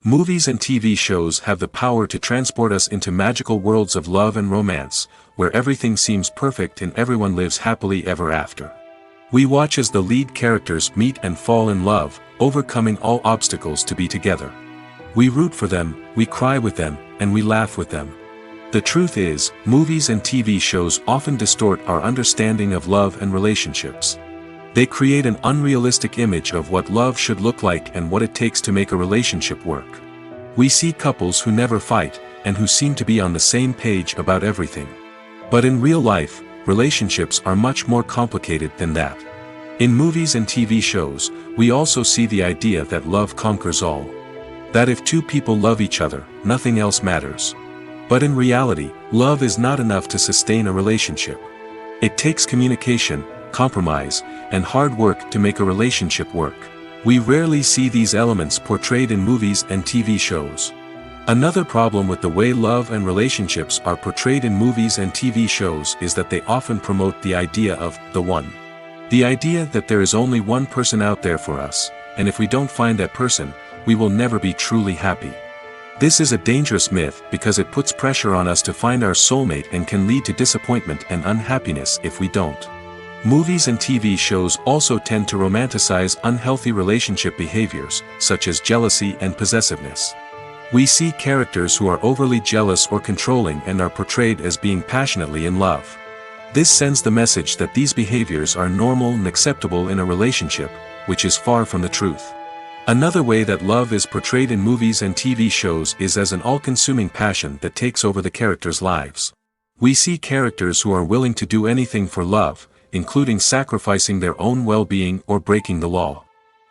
Movies and TV shows have the power to transport us into magical worlds of love and romance, where everything seems perfect and everyone lives happily ever after. We watch as the lead characters meet and fall in love, overcoming all obstacles to be together. We root for them, we cry with them, and we laugh with them. The truth is, movies and TV shows often distort our understanding of love and relationships. They create an unrealistic image of what love should look like and what it takes to make a relationship work. We see couples who never fight, and who seem to be on the same page about everything. But in real life, relationships are much more complicated than that. In movies and TV shows, we also see the idea that love conquers all. That if two people love each other, nothing else matters. But in reality, love is not enough to sustain a relationship. It takes communication, compromise, and hard work to make a relationship work. We rarely see these elements portrayed in movies and TV shows. Another problem with the way love and relationships are portrayed in movies and TV shows is that they often promote the idea of the one. The idea that there is only one person out there for us, and if we don't find that person, we will never be truly happy. This is a dangerous myth because it puts pressure on us to find our soulmate and can lead to disappointment and unhappiness if we don't. Movies and TV shows also tend to romanticize unhealthy relationship behaviors, such as jealousy and possessiveness. We see characters who are overly jealous or controlling and are portrayed as being passionately in love. This sends the message that these behaviors are normal and acceptable in a relationship, which is far from the truth. Another way that love is portrayed in movies and TV shows is as an all-consuming passion that takes over the characters' lives. We see characters who are willing to do anything for love, including sacrificing their own well-being or breaking the law.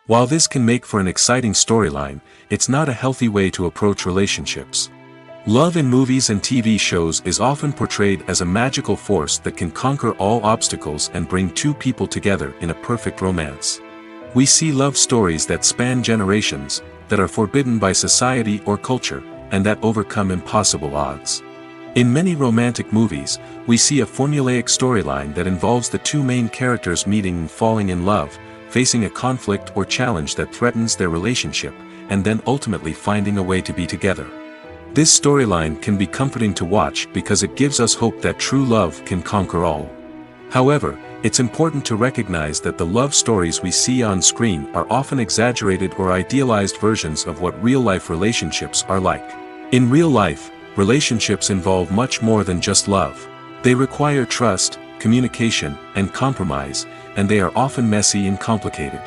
While this can make for an exciting storyline, it's not a healthy way to approach relationships. Love in movies and TV shows is often portrayed as a magical force that can conquer all obstacles and bring two people together in a perfect romance. We see love stories that span generations, that are forbidden by society or culture, and that overcome impossible odds. In many romantic movies, we see a formulaic storyline that involves the two main characters meeting and falling in love, facing a conflict or challenge that threatens their relationship, and then ultimately finding a way to be together. This storyline can be comforting to watch because it gives us hope that true love can conquer all. However, it's important to recognize that the love stories we see on screen are often exaggerated or idealized versions of what real-life relationships are like. In real life, relationships involve much more than just love. They require trust, communication, and compromise, and they are often messy and complicated.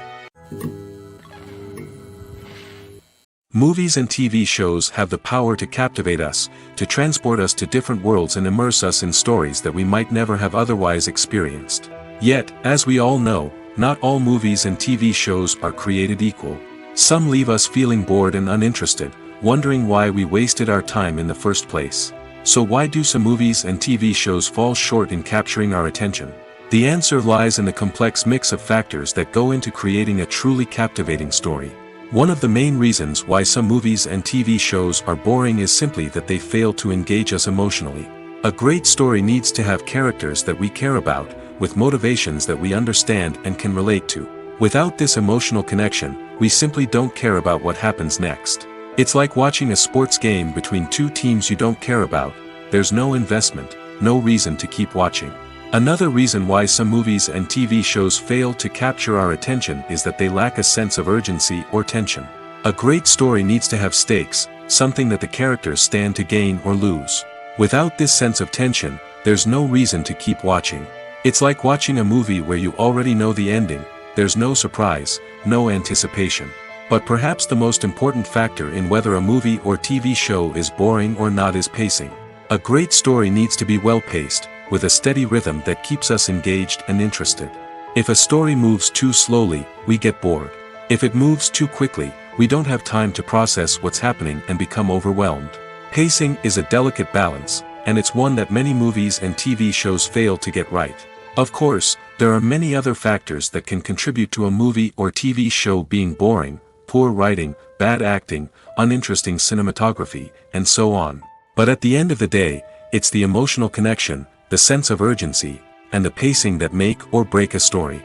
Movies and TV shows have the power to captivate us, to transport us to different worlds and immerse us in stories that we might never have otherwise experienced. Yet, as we all know, not all movies and TV shows are created equal. Some leave us feeling bored and uninterested, wondering why we wasted our time in the first place. So why do some movies and TV shows fall short in capturing our attention? The answer lies in the complex mix of factors that go into creating a truly captivating story. One of the main reasons why some movies and TV shows are boring is simply that they fail to engage us emotionally. A great story needs to have characters that we care about, with motivations that we understand and can relate to. Without this emotional connection, we simply don't care about what happens next. It's like watching a sports game between two teams you don't care about. There's no investment, no reason to keep watching. Another reason why some movies and TV shows fail to capture our attention is that they lack a sense of urgency or tension. A great story needs to have stakes, something that the characters stand to gain or lose. Without this sense of tension, there's no reason to keep watching. It's like watching a movie where you already know the ending. There's no surprise, no anticipation. But perhaps the most important factor in whether a movie or TV show is boring or not is pacing. A great story needs to be well-paced, with a steady rhythm that keeps us engaged and interested. If a story moves too slowly, we get bored. If it moves too quickly, we don't have time to process what's happening and become overwhelmed. Pacing is a delicate balance, and it's one that many movies and TV shows fail to get right. Of course, there are many other factors that can contribute to a movie or TV show being boring: poor writing, bad acting, uninteresting cinematography, and so on. But at the end of the day, it's the emotional connection, the sense of urgency, and the pacing that make or break a story.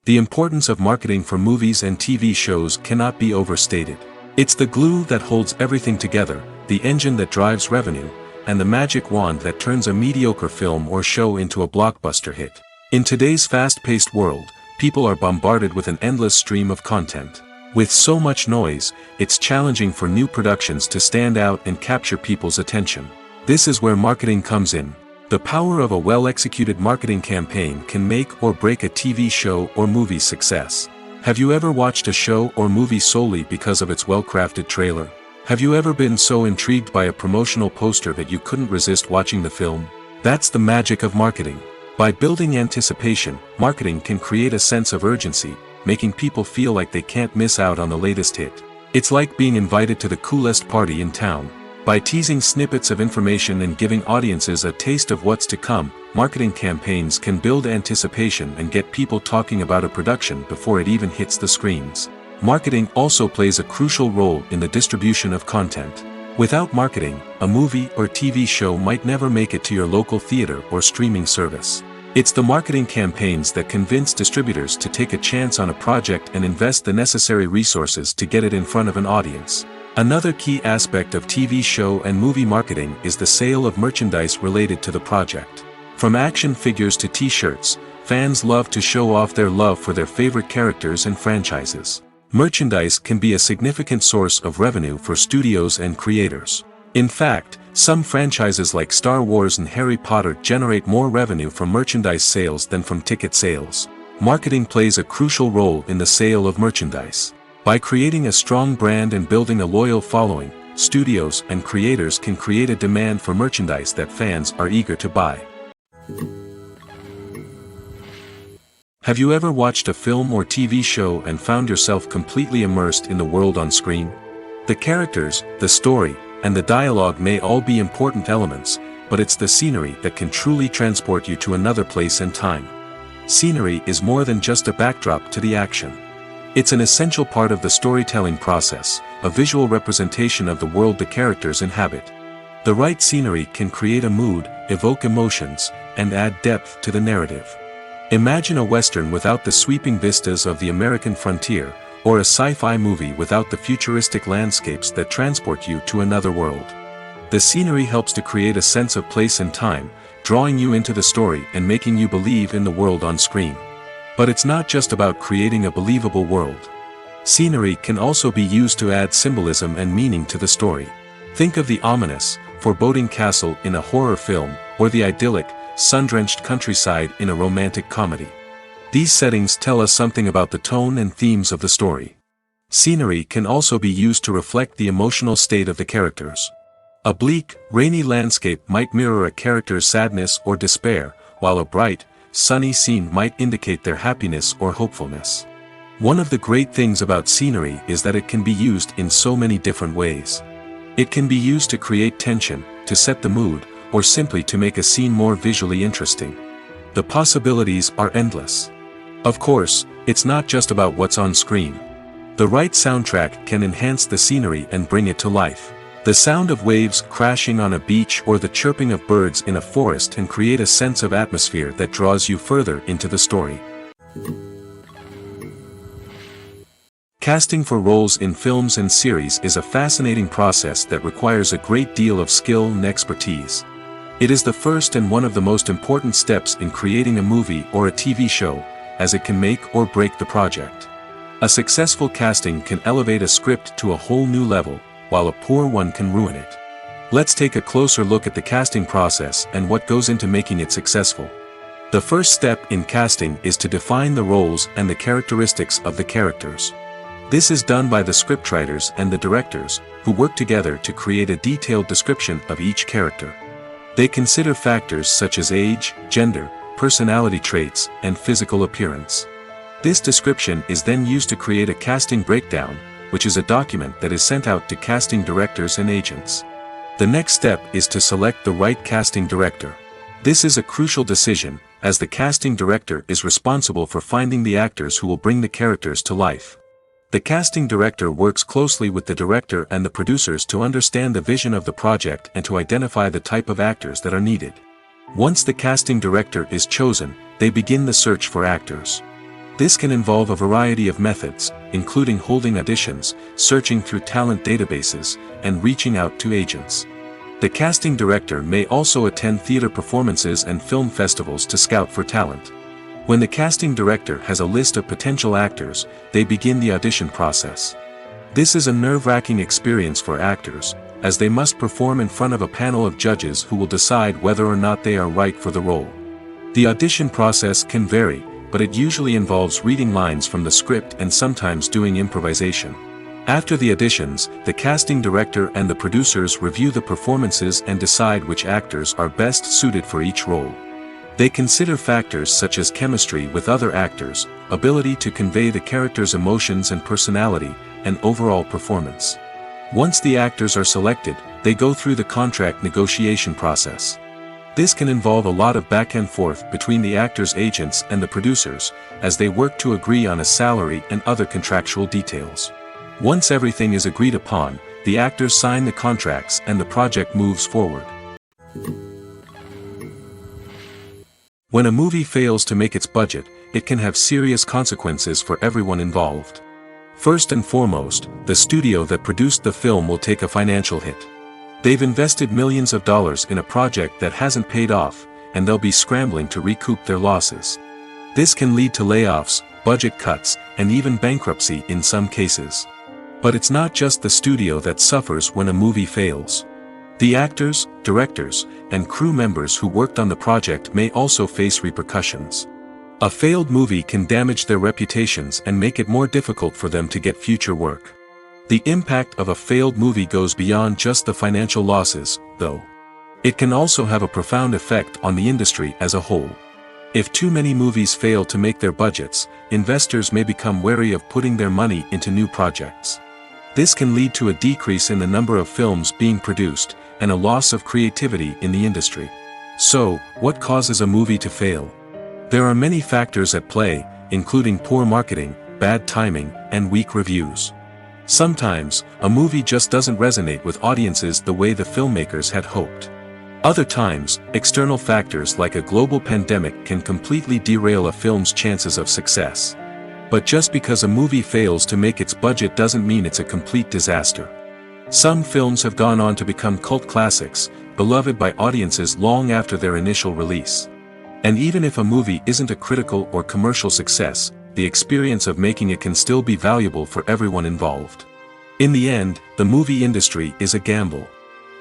The importance of marketing for movies and TV shows cannot be overstated. It's the glue that holds everything together, the engine that drives revenue, and the magic wand that turns a mediocre film or show into a blockbuster hit. In today's fast-paced world, people are bombarded with an endless stream of content. With so much noise, it's challenging for new productions to stand out and capture people's attention. This is where marketing comes in. The power of a well-executed marketing campaign can make or break a TV show or movie's success. Have you ever watched a show or movie solely because of its well-crafted trailer? Have you ever been so intrigued by a promotional poster that you couldn't resist watching the film? That's the magic of marketing. By building anticipation, marketing can create a sense of urgency, making people feel like they can't miss out on the latest hit. It's like being invited to the coolest party in town. By teasing snippets of information and giving audiences a taste of what's to come, marketing campaigns can build anticipation and get people talking about a production before it even hits the screens. Marketing also plays a crucial role in the distribution of content. Without marketing, a movie or TV show might never make it to your local theater or streaming service. It's the marketing campaigns that convince distributors to take a chance on a project and invest the necessary resources to get it in front of an audience. Another key aspect of TV show and movie marketing is the sale of merchandise related to the project. From action figures to t-shirts, fans love to show off their love for their favorite characters and franchises. Merchandise can be a significant source of revenue for studios and creators. In fact, some franchises like Star Wars and Harry Potter generate more revenue from merchandise sales than from ticket sales. Marketing plays a crucial role in the sale of merchandise. By creating a strong brand and building a loyal following, studios and creators can create a demand for merchandise that fans are eager to buy. Have you ever watched a film or TV show and found yourself completely immersed in the world on screen? The characters, the story, and the dialogue may all be important elements, but it's the scenery that can truly transport you to another place and time. Scenery is more than just a backdrop to the action. It's an essential part of the storytelling process, a visual representation of the world the characters inhabit. The right scenery can create a mood, evoke emotions, and add depth to the narrative. Imagine a Western without the sweeping vistas of the American frontier, or a sci-fi movie without the futuristic landscapes that transport you to another world. The scenery helps to create a sense of place and time, drawing you into the story and making you believe in the world on screen. But it's not just about creating a believable world. Scenery can also be used to add symbolism and meaning to the story. Think of the ominous, foreboding castle in a horror film, or the idyllic, sun-drenched countryside in a romantic comedy. These settings tell us something about the tone and themes of the story. Scenery can also be used to reflect the emotional state of the characters. A bleak, rainy landscape might mirror a character's sadness or despair, while a bright, sunny scene might indicate their happiness or hopefulness. One of the great things about scenery is that it can be used in so many different ways. It can be used to create tension, to set the mood, or simply to make a scene more visually interesting. The possibilities are endless. Of course, it's not just about what's on screen. The right soundtrack can enhance the scenery and bring it to life. The sound of waves crashing on a beach or the chirping of birds in a forest can create a sense of atmosphere that draws you further into the story. Casting for roles in films and series is a fascinating process that requires a great deal of skill and expertise. It is the first and one of the most important steps in creating a movie or a TV show, as it can make or break the project. A successful casting can elevate a script to a whole new level, while a poor one can ruin it. Let's take a closer look at the casting process and what goes into making it successful. The first step in casting is to define the roles and the characteristics of the characters. This is done by the scriptwriters and the directors, who work together to create a detailed description of each character. They consider factors such as age, gender, personality traits, and physical appearance. This description is then used to create a casting breakdown, which is a document that is sent out to casting directors and agents. The next step is to select the right casting director. This is a crucial decision, as the casting director is responsible for finding the actors who will bring the characters to life. The casting director works closely with the director and the producers to understand the vision of the project and to identify the type of actors that are needed. Once the casting director is chosen, they begin the search for actors. This can involve a variety of methods, including holding auditions, searching through talent databases, and reaching out to agents. The casting director may also attend theater performances and film festivals to scout for talent. When the casting director has a list of potential actors, they begin the audition process. This is a nerve-wracking experience for actors, as they must perform in front of a panel of judges who will decide whether or not they are right for the role. The audition process can vary, but it usually involves reading lines from the script and sometimes doing improvisation. After the auditions, the casting director and the producers review the performances and decide which actors are best suited for each role. They consider factors such as chemistry with other actors, ability to convey the character's emotions and personality, and overall performance. Once the actors are selected, they go through the contract negotiation process. This can involve a lot of back and forth between the actors' agents and the producers, as they work to agree on a salary and other contractual details. Once everything is agreed upon, the actors sign the contracts and the project moves forward. When a movie fails to make its budget, it can have serious consequences for everyone involved. First and foremost, the studio that produced the film will take a financial hit. They've invested millions of dollars in a project that hasn't paid off, and they'll be scrambling to recoup their losses. This can lead to layoffs, budget cuts, and even bankruptcy in some cases. But it's not just the studio that suffers when a movie fails. The actors, directors, and crew members who worked on the project may also face repercussions. A failed movie can damage their reputations and make it more difficult for them to get future work. The impact of a failed movie goes beyond just the financial losses, though. It can also have a profound effect on the industry as a whole. If too many movies fail to make their budgets, investors may become wary of putting their money into new projects. This can lead to a decrease in the number of films being produced, and a loss of creativity in the industry. So, what causes a movie to fail? There are many factors at play, including poor marketing, bad timing, and weak reviews. Sometimes, a movie just doesn't resonate with audiences the way the filmmakers had hoped. Other times, external factors like a global pandemic can completely derail a film's chances of success. But just because a movie fails to make its budget doesn't mean it's a complete disaster. Some films have gone on to become cult classics, beloved by audiences long after their initial release. And even if a movie isn't a critical or commercial success, the experience of making it can still be valuable for everyone involved. In the end, the movie industry is a gamble.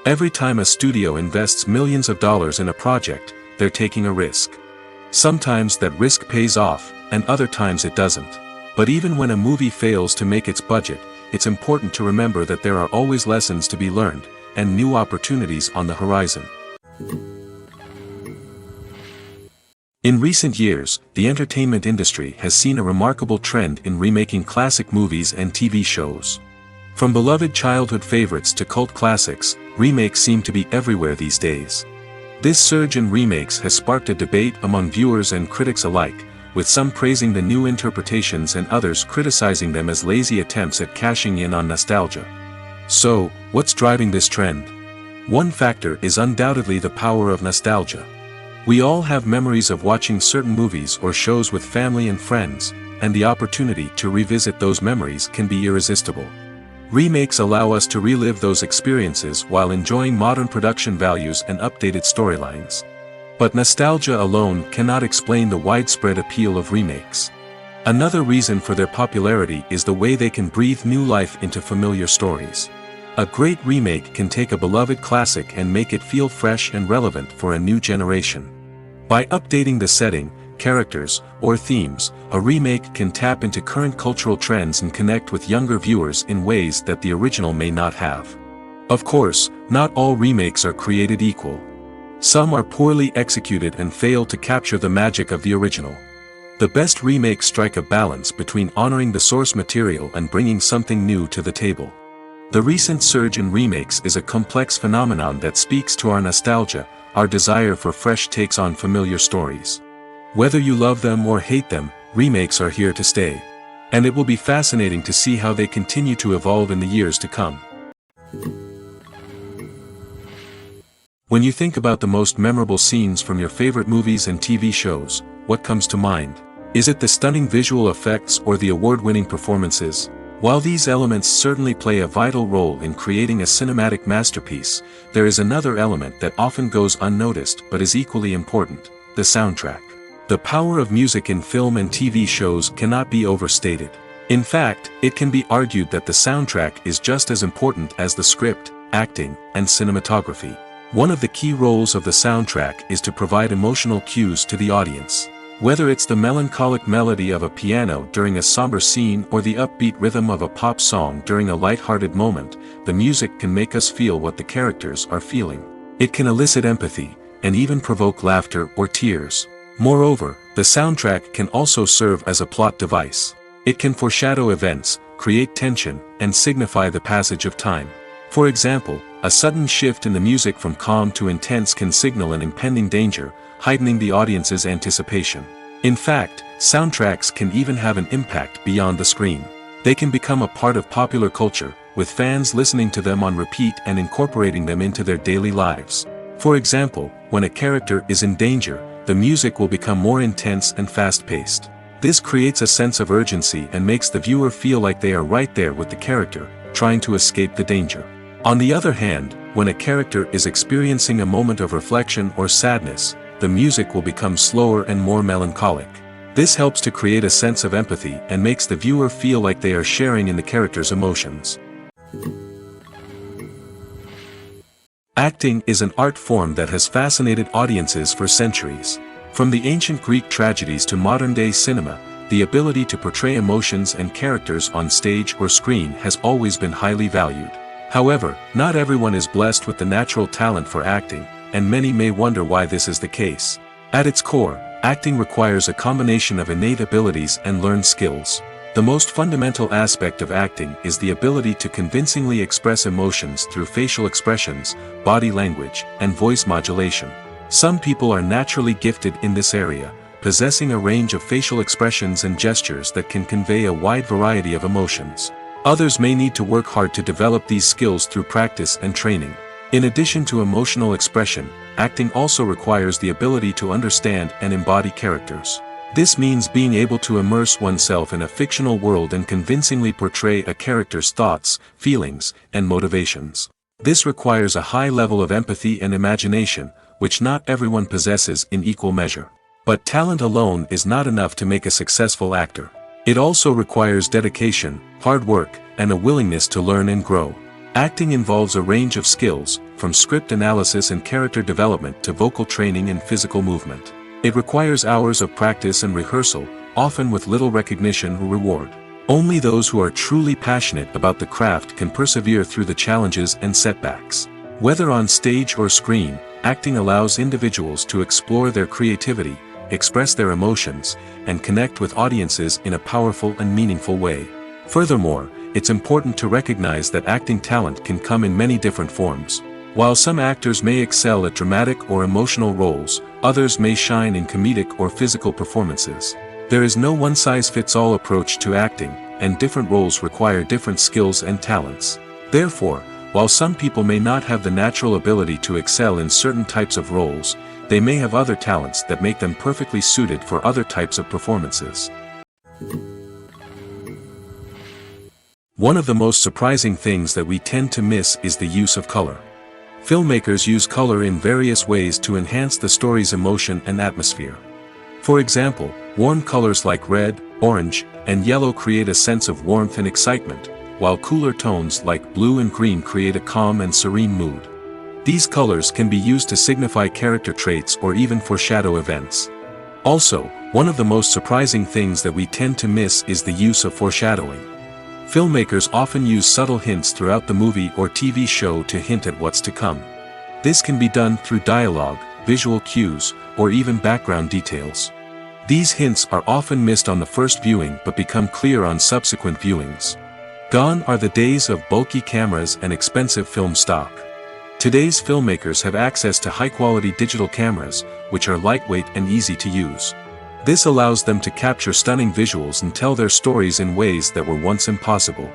Every time a studio invests millions of dollars in a project, they're taking a risk. Sometimes that risk pays off, and other times it doesn't. But even when a movie fails to make its budget, it's important to remember that there are always lessons to be learned, and new opportunities on the horizon. In recent years, the entertainment industry has seen a remarkable trend in remaking classic movies and TV shows. From beloved childhood favorites to cult classics, remakes seem to be everywhere these days. This surge in remakes has sparked a debate among viewers and critics alike, with some praising the new interpretations and others criticizing them as lazy attempts at cashing in on nostalgia. So, what's driving this trend? One factor is undoubtedly the power of nostalgia. We all have memories of watching certain movies or shows with family and friends, and the opportunity to revisit those memories can be irresistible. Remakes allow us to relive those experiences while enjoying modern production values and updated storylines. But nostalgia alone cannot explain the widespread appeal of remakes. Another reason for their popularity is the way they can breathe new life into familiar stories. A great remake can take a beloved classic and make it feel fresh and relevant for a new generation. By updating the setting, characters, or themes, a remake can tap into current cultural trends and connect with younger viewers in ways that the original may not have. Of course, not all remakes are created equal. Some are poorly executed and fail to capture the magic of the original. The best remakes strike a balance between honoring the source material and bringing something new to the table. The recent surge in remakes is a complex phenomenon that speaks to our nostalgia, our desire for fresh takes on familiar stories. Whether you love them or hate them, remakes are here to stay. And it will be fascinating to see how they continue to evolve in the years to come. When you think about the most memorable scenes from your favorite movies and TV shows, what comes to mind? Is it the stunning visual effects or the award-winning performances? While these elements certainly play a vital role in creating a cinematic masterpiece, there is another element that often goes unnoticed but is equally important: the soundtrack. The power of music in film and TV shows cannot be overstated. In fact, it can be argued that the soundtrack is just as important as the script, acting, and cinematography. One of the key roles of the soundtrack is to provide emotional cues to the audience. Whether it's the melancholic melody of a piano during a somber scene or the upbeat rhythm of a pop song during a light-hearted moment, the music can make us feel what the characters are feeling. It can elicit empathy, and even provoke laughter or tears. Moreover, the soundtrack can also serve as a plot device. It can foreshadow events, create tension, and signify the passage of time. For example, a sudden shift in the music from calm to intense can signal an impending danger, heightening the audience's anticipation. In fact, soundtracks can even have an impact beyond the screen. They can become a part of popular culture, with fans listening to them on repeat and incorporating them into their daily lives. For example, when a character is in danger, the music will become more intense and fast-paced. This creates a sense of urgency and makes the viewer feel like they are right there with the character, trying to escape the danger. On the other hand, when a character is experiencing a moment of reflection or sadness, the music will become slower and more melancholic. This helps to create a sense of empathy and makes the viewer feel like they are sharing in the character's emotions. Acting is an art form that has fascinated audiences for centuries. From the ancient Greek tragedies to modern-day cinema, the ability to portray emotions and characters on stage or screen has always been highly valued. However, not everyone is blessed with the natural talent for acting, and many may wonder why this is the case. At its core, acting requires a combination of innate abilities and learned skills. The most fundamental aspect of acting is the ability to convincingly express emotions through facial expressions, body language, and voice modulation. Some people are naturally gifted in this area, possessing a range of facial expressions and gestures that can convey a wide variety of emotions. Others may need to work hard to develop these skills through practice and training. In addition to emotional expression, acting also requires the ability to understand and embody characters. This means being able to immerse oneself in a fictional world and convincingly portray a character's thoughts, feelings, and motivations. This requires a high level of empathy and imagination, which not everyone possesses in equal measure. But talent alone is not enough to make a successful actor. It also requires dedication, hard work, and a willingness to learn and grow. Acting involves a range of skills, from script analysis and character development to vocal training and physical movement. It requires hours of practice and rehearsal, often with little recognition or reward. Only those who are truly passionate about the craft can persevere through the challenges and setbacks. Whether on stage or screen, acting allows individuals to explore their creativity, express their emotions, and connect with audiences in a powerful and meaningful way. Furthermore, it's important to recognize that acting talent can come in many different forms. While some actors may excel at dramatic or emotional roles, others may shine in comedic or physical performances. There is no one-size-fits-all approach to acting, and different roles require different skills and talents. Therefore, while some people may not have the natural ability to excel in certain types of roles, they may have other talents that make them perfectly suited for other types of performances. One of the most surprising things that we tend to miss is the use of color. Filmmakers use color in various ways to enhance the story's emotion and atmosphere. For example, warm colors like red, orange, and yellow create a sense of warmth and excitement, while cooler tones like blue and green create a calm and serene mood. These colors can be used to signify character traits or even foreshadow events. Also, one of the most surprising things that we tend to miss is the use of foreshadowing. Filmmakers often use subtle hints throughout the movie or TV show to hint at what's to come. This can be done through dialogue, visual cues, or even background details. These hints are often missed on the first viewing but become clear on subsequent viewings. Gone are the days of bulky cameras and expensive film stock. Today's filmmakers have access to high-quality digital cameras, which are lightweight and easy to use. This allows them to capture stunning visuals and tell their stories in ways that were once impossible.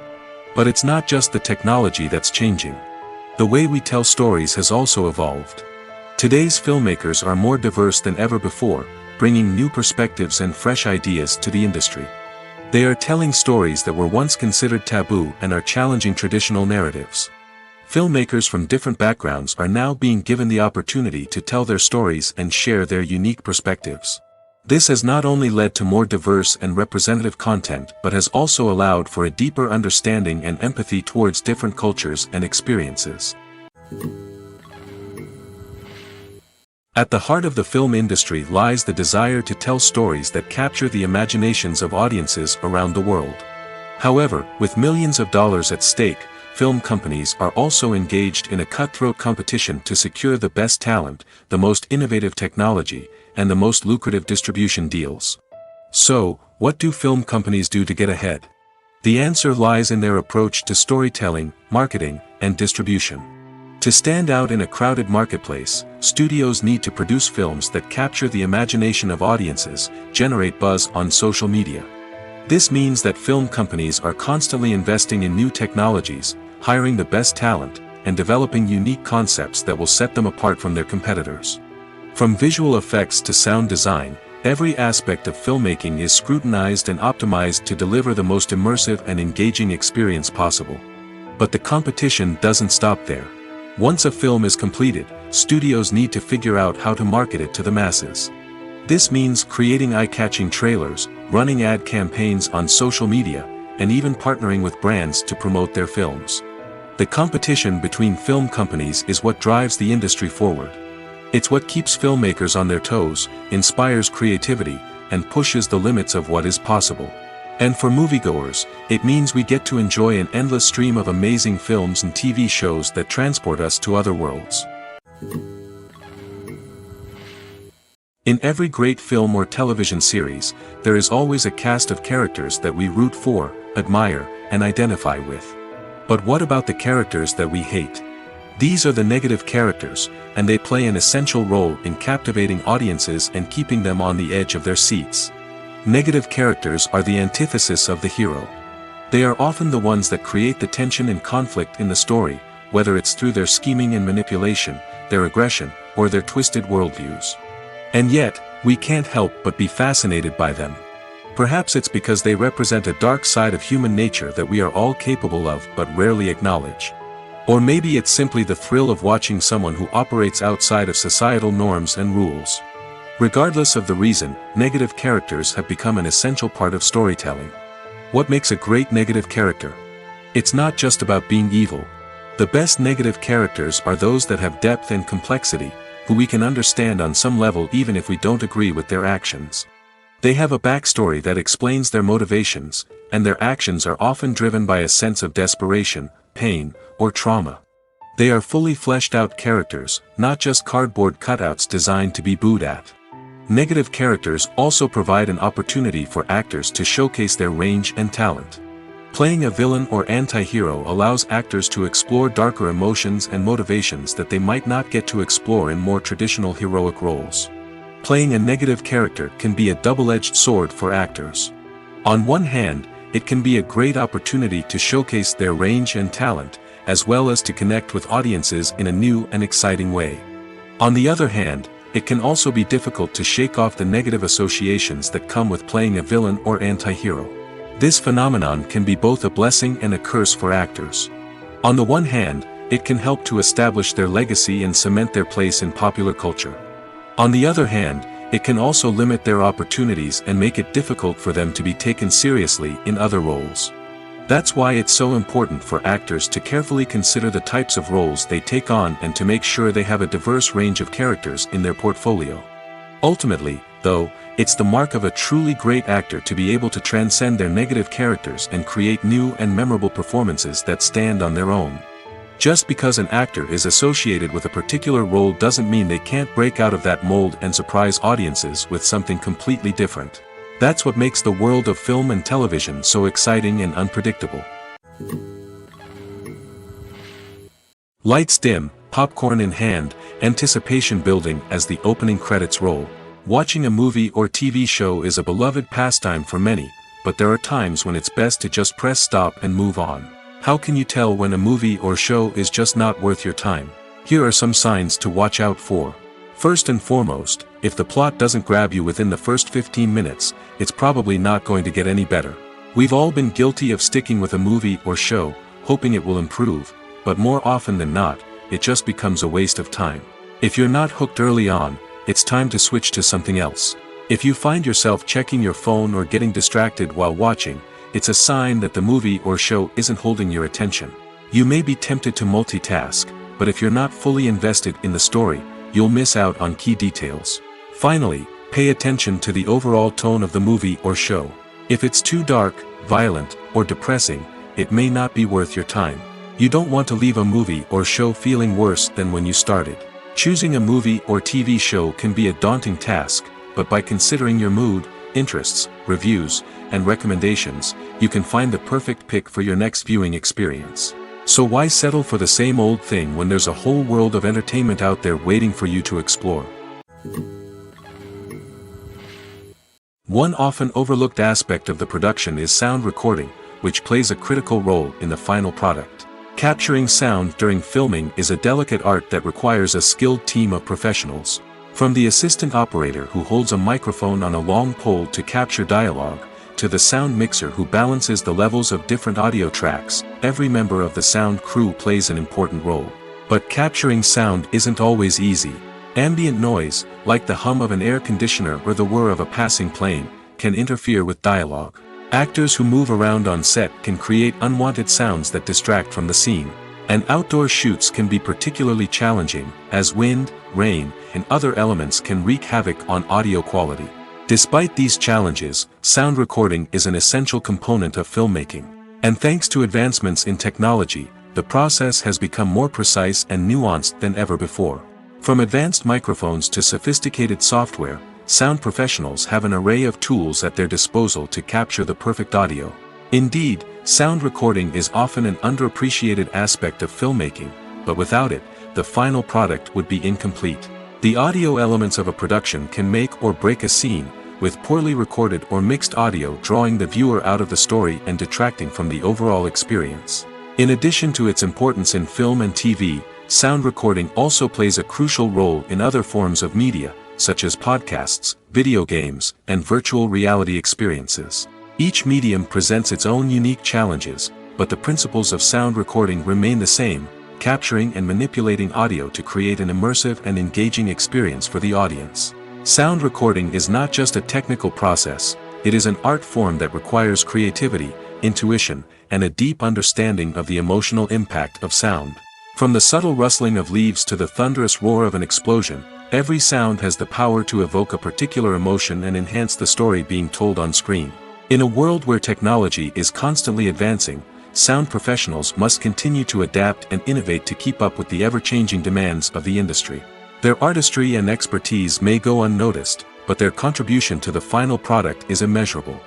But it's not just the technology that's changing. The way we tell stories has also evolved. Today's filmmakers are more diverse than ever before, bringing new perspectives and fresh ideas to the industry. They are telling stories that were once considered taboo and are challenging traditional narratives. Filmmakers from different backgrounds are now being given the opportunity to tell their stories and share their unique perspectives. This has not only led to more diverse and representative content but has also allowed for a deeper understanding and empathy towards different cultures and experiences. At the heart of the film industry lies the desire to tell stories that capture the imaginations of audiences around the world. However, with millions of dollars at stake, film companies are also engaged in a cutthroat competition to secure the best talent, the most innovative technology, and the most lucrative distribution deals. So, what do film companies do to get ahead? The answer lies in their approach to storytelling, marketing, and distribution. To stand out in a crowded marketplace, studios need to produce films that capture the imagination of audiences, generate buzz on social media. This means that film companies are constantly investing in new technologies, hiring the best talent, and developing unique concepts that will set them apart from their competitors. From visual effects to sound design, every aspect of filmmaking is scrutinized and optimized to deliver the most immersive and engaging experience possible. But the competition doesn't stop there. Once a film is completed, studios need to figure out how to market it to the masses. This means creating eye-catching trailers, running ad campaigns on social media, and even partnering with brands to promote their films. The competition between film companies is what drives the industry forward. It's what keeps filmmakers on their toes, inspires creativity, and pushes the limits of what is possible. And for moviegoers, it means we get to enjoy an endless stream of amazing films and TV shows that transport us to other worlds. In every great film or television series, there is always a cast of characters that we root for, admire, and identify with. But what about the characters that we hate? These are the negative characters, and they play an essential role in captivating audiences and keeping them on the edge of their seats. Negative characters are the antithesis of the hero. They are often the ones that create the tension and conflict in the story, whether it's through their scheming and manipulation, their aggression, or their twisted worldviews. And yet, we can't help but be fascinated by them. Perhaps it's because they represent a dark side of human nature that we are all capable of but rarely acknowledge. Or maybe it's simply the thrill of watching someone who operates outside of societal norms and rules. Regardless of the reason, negative characters have become an essential part of storytelling. What makes a great negative character? It's not just about being evil. The best negative characters are those that have depth and complexity, who we can understand on some level even if we don't agree with their actions. They have a backstory that explains their motivations, and their actions are often driven by a sense of desperation, pain, or trauma. They are fully fleshed out characters, not just cardboard cutouts designed to be booed at. Negative characters also provide an opportunity for actors to showcase their range and talent. Playing a villain or anti-hero allows actors to explore darker emotions and motivations that they might not get to explore in more traditional heroic roles. Playing a negative character can be a double-edged sword for actors. On one hand, it can be a great opportunity to showcase their range and talent, as well as to connect with audiences in a new and exciting way. On the other hand, it can also be difficult to shake off the negative associations that come with playing a villain or anti-hero. This phenomenon can be both a blessing and a curse for actors. On the one hand, it can help to establish their legacy and cement their place in popular culture. On the other hand, it can also limit their opportunities and make it difficult for them to be taken seriously in other roles. That's why it's so important for actors to carefully consider the types of roles they take on and to make sure they have a diverse range of characters in their portfolio. Ultimately, though, it's the mark of a truly great actor to be able to transcend their negative characters and create new and memorable performances that stand on their own. Just because an actor is associated with a particular role doesn't mean they can't break out of that mold and surprise audiences with something completely different. That's what makes the world of film and television so exciting and unpredictable. Lights dim, popcorn in hand, anticipation building as the opening credits roll. Watching a movie or TV show is a beloved pastime for many, but there are times when it's best to just press stop and move on. How can you tell when a movie or show is just not worth your time? Here are some signs to watch out for. First and foremost, if the plot doesn't grab you within the first 15 minutes, it's probably not going to get any better. We've all been guilty of sticking with a movie or show, hoping it will improve, but more often than not, it just becomes a waste of time. If you're not hooked early on, it's time to switch to something else. If you find yourself checking your phone or getting distracted while watching, it's a sign that the movie or show isn't holding your attention. You may be tempted to multitask, but if you're not fully invested in the story, you'll miss out on key details. Finally, pay attention to the overall tone of the movie or show. If it's too dark, violent, or depressing, it may not be worth your time. You don't want to leave a movie or show feeling worse than when you started. Choosing a movie or TV show can be a daunting task, but by considering your mood, interests, reviews, and recommendations, you can find the perfect pick for your next viewing experience. So why settle for the same old thing when there's a whole world of entertainment out there waiting for you to explore? One often overlooked aspect of the production is sound recording, which plays a critical role in the final product. Capturing sound during filming is a delicate art that requires a skilled team of professionals. From the assistant operator who holds a microphone on a long pole to capture dialogue, to the sound mixer who balances the levels of different audio tracks, every member of the sound crew plays an important role. But capturing sound isn't always easy. Ambient noise, like the hum of an air conditioner or the whir of a passing plane, can interfere with dialogue. Actors who move around on set can create unwanted sounds that distract from the scene. And outdoor shoots can be particularly challenging, as wind, rain, and other elements can wreak havoc on audio quality. Despite these challenges, sound recording is an essential component of filmmaking. And thanks to advancements in technology, the process has become more precise and nuanced than ever before. From advanced microphones to sophisticated software, sound professionals have an array of tools at their disposal to capture the perfect audio. Indeed, sound recording is often an underappreciated aspect of filmmaking, but without it, the final product would be incomplete. The audio elements of a production can make or break a scene, with poorly recorded or mixed audio drawing the viewer out of the story and detracting from the overall experience. In addition to its importance in film and TV, sound recording also plays a crucial role in other forms of media, such as podcasts, video games, and virtual reality experiences. Each medium presents its own unique challenges, but the principles of sound recording remain the same, capturing and manipulating audio to create an immersive and engaging experience for the audience. Sound recording is not just a technical process, it is an art form that requires creativity, intuition, and a deep understanding of the emotional impact of sound. From the subtle rustling of leaves to the thunderous roar of an explosion, every sound has the power to evoke a particular emotion and enhance the story being told on screen. In a world where technology is constantly advancing, sound professionals must continue to adapt and innovate to keep up with the ever-changing demands of the industry. Their artistry and expertise may go unnoticed, but their contribution to the final product is immeasurable.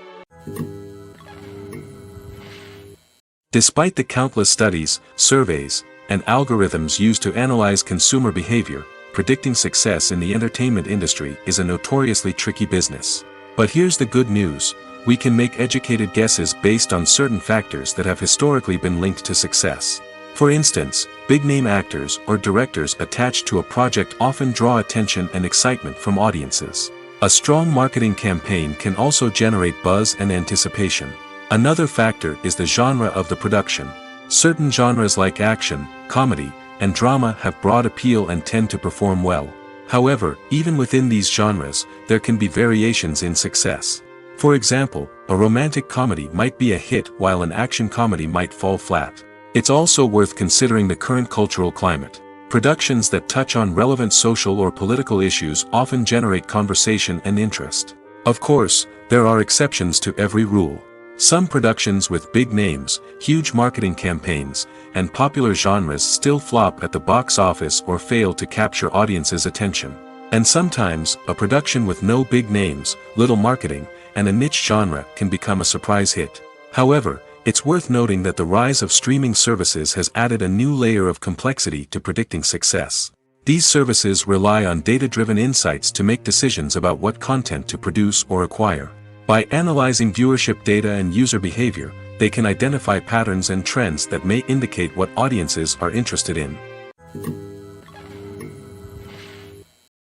Despite the countless studies, surveys, and algorithms used to analyze consumer behavior, predicting success in the entertainment industry is a notoriously tricky business. But here's the good news: we can make educated guesses based on certain factors that have historically been linked to success. For instance, big-name actors or directors attached to a project often draw attention and excitement from audiences. A strong marketing campaign can also generate buzz and anticipation. Another factor is the genre of the production. Certain genres like action, comedy, and drama have broad appeal and tend to perform well. However, even within these genres, there can be variations in success. For example, a romantic comedy might be a hit while an action comedy might fall flat. It's also worth considering the current cultural climate. Productions that touch on relevant social or political issues often generate conversation and interest. Of course, there are exceptions to every rule. Some productions with big names, huge marketing campaigns, and popular genres still flop at the box office or fail to capture audiences' attention. And sometimes, a production with no big names, little marketing, and a niche genre can become a surprise hit. However, it's worth noting that the rise of streaming services has added a new layer of complexity to predicting success. These services rely on data-driven insights to make decisions about what content to produce or acquire. By analyzing viewership data and user behavior, they can identify patterns and trends that may indicate what audiences are interested in.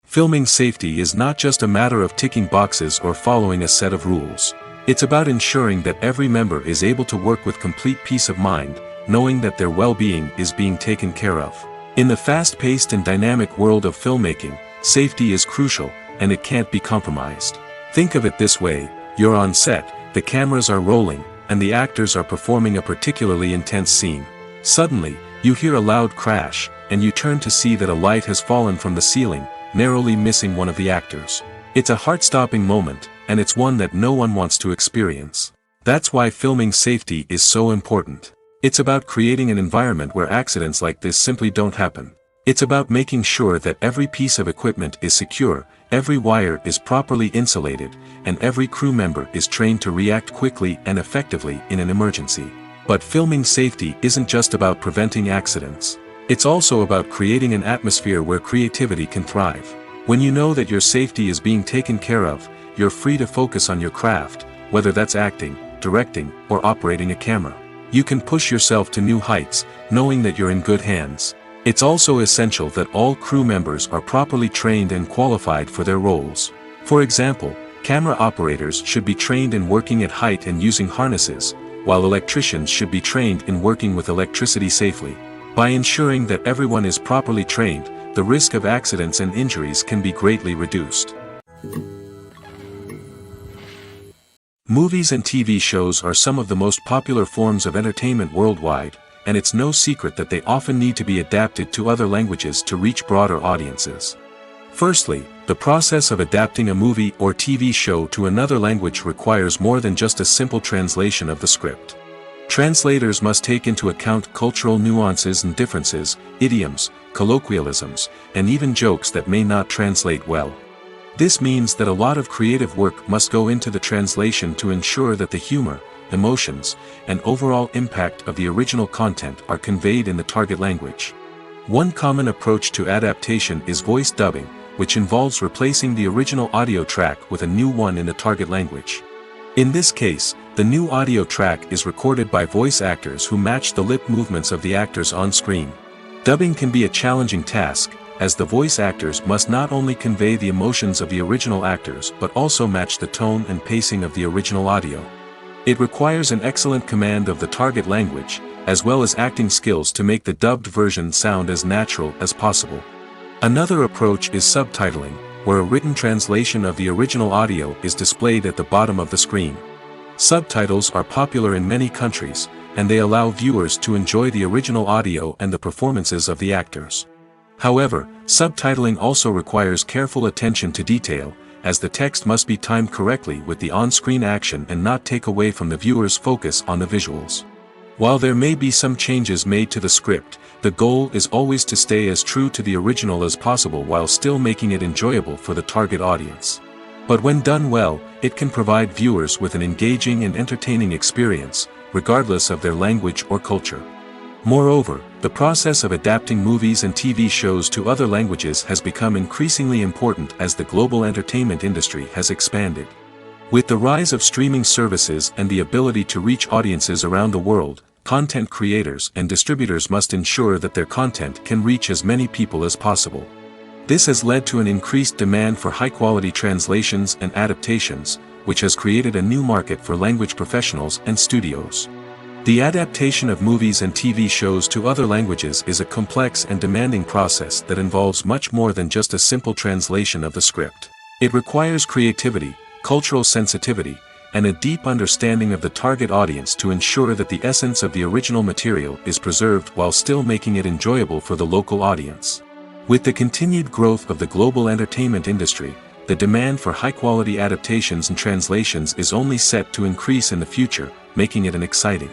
Filming safety is not just a matter of ticking boxes or following a set of rules. It's about ensuring that every member is able to work with complete peace of mind, knowing that their well-being is being taken care of. In the fast-paced and dynamic world of filmmaking, safety is crucial, and it can't be compromised. Think of it this way: you're on set, the cameras are rolling, and the actors are performing a particularly intense scene. Suddenly, you hear a loud crash, and you turn to see that a light has fallen from the ceiling, narrowly missing one of the actors. It's a heart-stopping moment, and it's one that no one wants to experience. That's why filming safety is so important. It's about creating an environment where accidents like this simply don't happen. It's about making sure that every piece of equipment is secure, every wire is properly insulated, and every crew member is trained to react quickly and effectively in an emergency. But filming safety isn't just about preventing accidents. It's also about creating an atmosphere where creativity can thrive. When you know that your safety is being taken care of, you're free to focus on your craft, whether that's acting, directing, or operating a camera. You can push yourself to new heights, knowing that you're in good hands. It's also essential that all crew members are properly trained and qualified for their roles. For example, camera operators should be trained in working at height and using harnesses, while electricians should be trained in working with electricity safely. By ensuring that everyone is properly trained, the risk of accidents and injuries can be greatly reduced. Movies and TV shows are some of the most popular forms of entertainment worldwide, and it's no secret that they often need to be adapted to other languages to reach broader audiences. Firstly, the process of adapting a movie or TV show to another language requires more than just a simple translation of the script. Translators must take into account cultural nuances and differences, idioms, colloquialisms, and even jokes that may not translate well. This means that a lot of creative work must go into the translation to ensure that the humor, emotions, and overall impact of the original content are conveyed in the target language. One common approach to adaptation is voice dubbing, which involves replacing the original audio track with a new one in the target language. In this case, the new audio track is recorded by voice actors who match the lip movements of the actors on screen. Dubbing can be a challenging task, as the voice actors must not only convey the emotions of the original actors but also match the tone and pacing of the original audio. It requires an excellent command of the target language, as well as acting skills to make the dubbed version sound as natural as possible. Another approach is subtitling, where a written translation of the original audio is displayed at the bottom of the screen. Subtitles are popular in many countries, and they allow viewers to enjoy the original audio and the performances of the actors. However, subtitling also requires careful attention to detail, as the text must be timed correctly with the on-screen action and not take away from the viewer's focus on the visuals. While there may be some changes made to the script, the goal is always to stay as true to the original as possible while still making it enjoyable for the target audience. But when done well, it can provide viewers with an engaging and entertaining experience, regardless of their language or culture. Moreover, the process of adapting movies and TV shows to other languages has become increasingly important as the global entertainment industry has expanded. With the rise of streaming services and the ability to reach audiences around the world, content creators and distributors must ensure that their content can reach as many people as possible. This has led to an increased demand for high-quality translations and adaptations, which has created a new market for language professionals and studios. The adaptation of movies and TV shows to other languages is a complex and demanding process that involves much more than just a simple translation of the script. It requires creativity, cultural sensitivity, and a deep understanding of the target audience to ensure that the essence of the original material is preserved while still making it enjoyable for the local audience. With the continued growth of the global entertainment industry, the demand for high-quality adaptations and translations is only set to increase in the future, making it an exciting.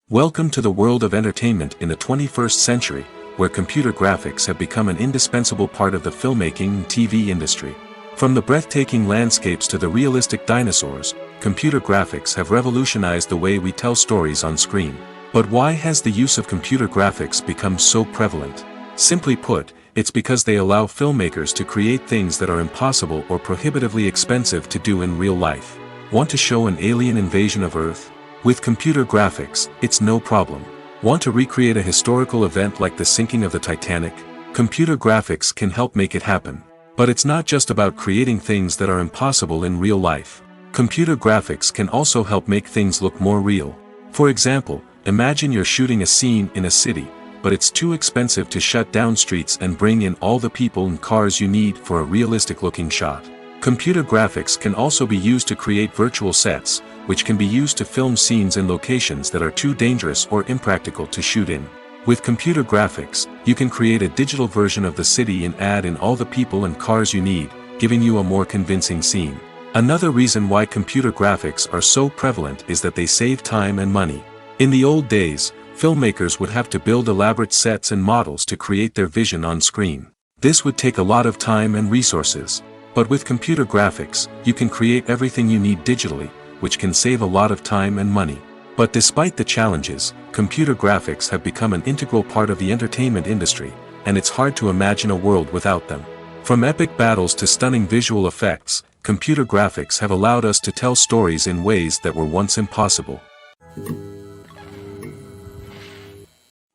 Welcome to the world of entertainment in the 21st century, where computer graphics have become an indispensable part of the filmmaking and TV industry. From the breathtaking landscapes to the realistic dinosaurs, computer graphics have revolutionized the way we tell stories on screen. But why has the use of computer graphics become so prevalent? Simply put, it's because they allow filmmakers to create things that are impossible or prohibitively expensive to do in real life. Want to show an alien invasion of Earth? With computer graphics, it's no problem. Want to recreate a historical event like the sinking of the Titanic? Computer graphics can help make it happen. But it's not just about creating things that are impossible in real life. Computer graphics can also help make things look more real. For example, imagine you're shooting a scene in a city, but it's too expensive to shut down streets and bring in all the people and cars you need for a realistic-looking shot. Computer graphics can also be used to create virtual sets, which can be used to film scenes in locations that are too dangerous or impractical to shoot in. With computer graphics, you can create a digital version of the city and add in all the people and cars you need, giving you a more convincing scene. Another reason why computer graphics are so prevalent is that they save time and money. In the old days, filmmakers would have to build elaborate sets and models to create their vision on screen. This would take a lot of time and resources. But with computer graphics, you can create everything you need digitally, which can save a lot of time and money. But despite the challenges, computer graphics have become an integral part of the entertainment industry, and it's hard to imagine a world without them. From epic battles to stunning visual effects, computer graphics have allowed us to tell stories in ways that were once impossible.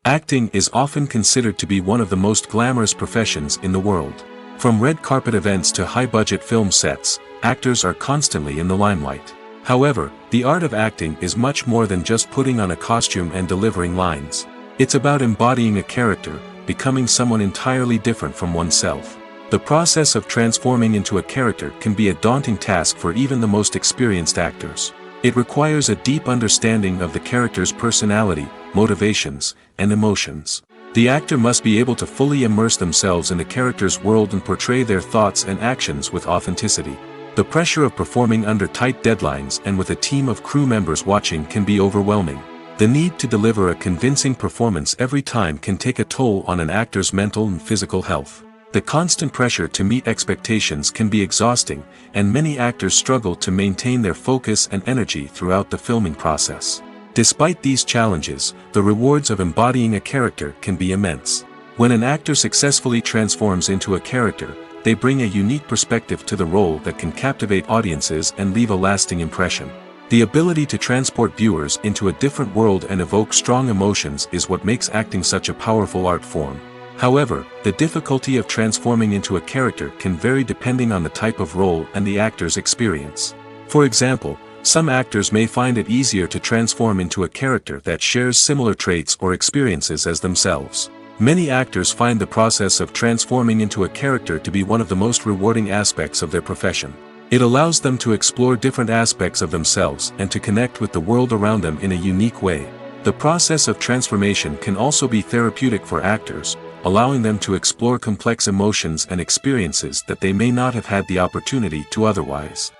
Acting is often considered to be one of the most glamorous professions in the world. From red carpet events to high-budget film sets, actors are constantly in the limelight. However, the art of acting is much more than just putting on a costume and delivering lines. It's about embodying a character, becoming someone entirely different from oneself. The process of transforming into a character can be a daunting task for even the most experienced actors. It requires a deep understanding of the character's personality, motivations, and emotions. The actor must be able to fully immerse themselves in the character's world and portray their thoughts and actions with authenticity. The pressure of performing under tight deadlines and with a team of crew members watching can be overwhelming. The need to deliver a convincing performance every time can take a toll on an actor's mental and physical health. The constant pressure to meet expectations can be exhausting, and many actors struggle to maintain their focus and energy throughout the filming process. Despite these challenges, the rewards of embodying a character can be immense. When an actor successfully transforms into a character, they bring a unique perspective to the role that can captivate audiences and leave a lasting impression. The ability to transport viewers into a different world and evoke strong emotions is what makes acting such a powerful art form. However, the difficulty of transforming into a character can vary depending on the type of role and the actor's experience. For example, some actors may find it easier to transform into a character that shares similar traits or experiences as themselves. Many actors find the process of transforming into a character to be one of the most rewarding aspects of their profession. It allows them to explore different aspects of themselves and to connect with the world around them in a unique way. The process of transformation can also be therapeutic for actors, allowing them to explore complex emotions and experiences that they may not have had the opportunity to otherwise.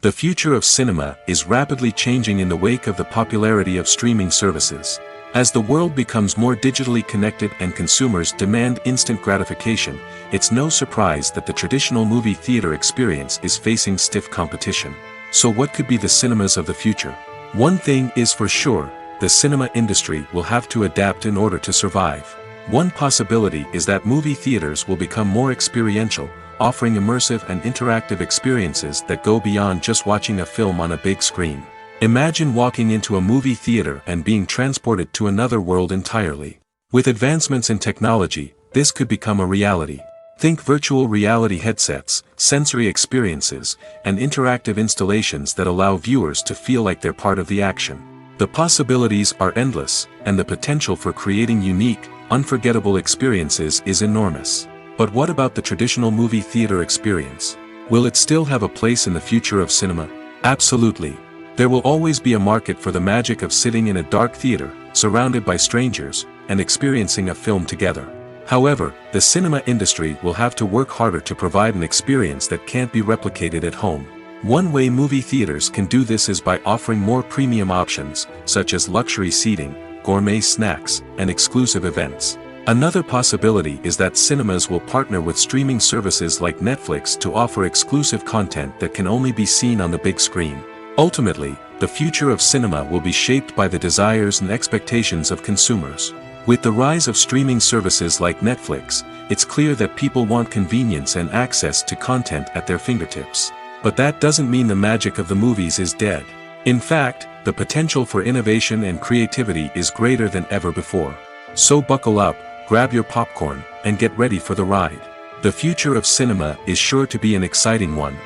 The future of cinema is rapidly changing in the wake of the popularity of streaming services. As the world becomes more digitally connected and consumers demand instant gratification, it's no surprise that the traditional movie theater experience is facing stiff competition. So what could be the cinemas of the future? One thing is for sure, the cinema industry will have to adapt in order to survive. One possibility is that movie theaters will become more experiential, offering immersive and interactive experiences that go beyond just watching a film on a big screen. Imagine walking into a movie theater and being transported to another world entirely. With advancements in technology, this could become a reality. Think virtual reality headsets, sensory experiences, and interactive installations that allow viewers to feel like they're part of the action. The possibilities are endless, and the potential for creating unique, unforgettable experiences is enormous. But what about the traditional movie theater experience? Will it still have a place in the future of cinema? Absolutely. There will always be a market for the magic of sitting in a dark theater, surrounded by strangers, and experiencing a film together. However, the cinema industry will have to work harder to provide an experience that can't be replicated at home. One way movie theaters can do this is by offering more premium options, such as luxury seating, gourmet snacks, and exclusive events. Another possibility is that cinemas will partner with streaming services like Netflix to offer exclusive content that can only be seen on the big screen. Ultimately, the future of cinema will be shaped by the desires and expectations of consumers. With the rise of streaming services like Netflix, it's clear that people want convenience and access to content at their fingertips. But that doesn't mean the magic of the movies is dead. In fact, the potential for innovation and creativity is greater than ever before. So buckle up, grab your popcorn, and get ready for the ride. The future of cinema is sure to be an exciting one.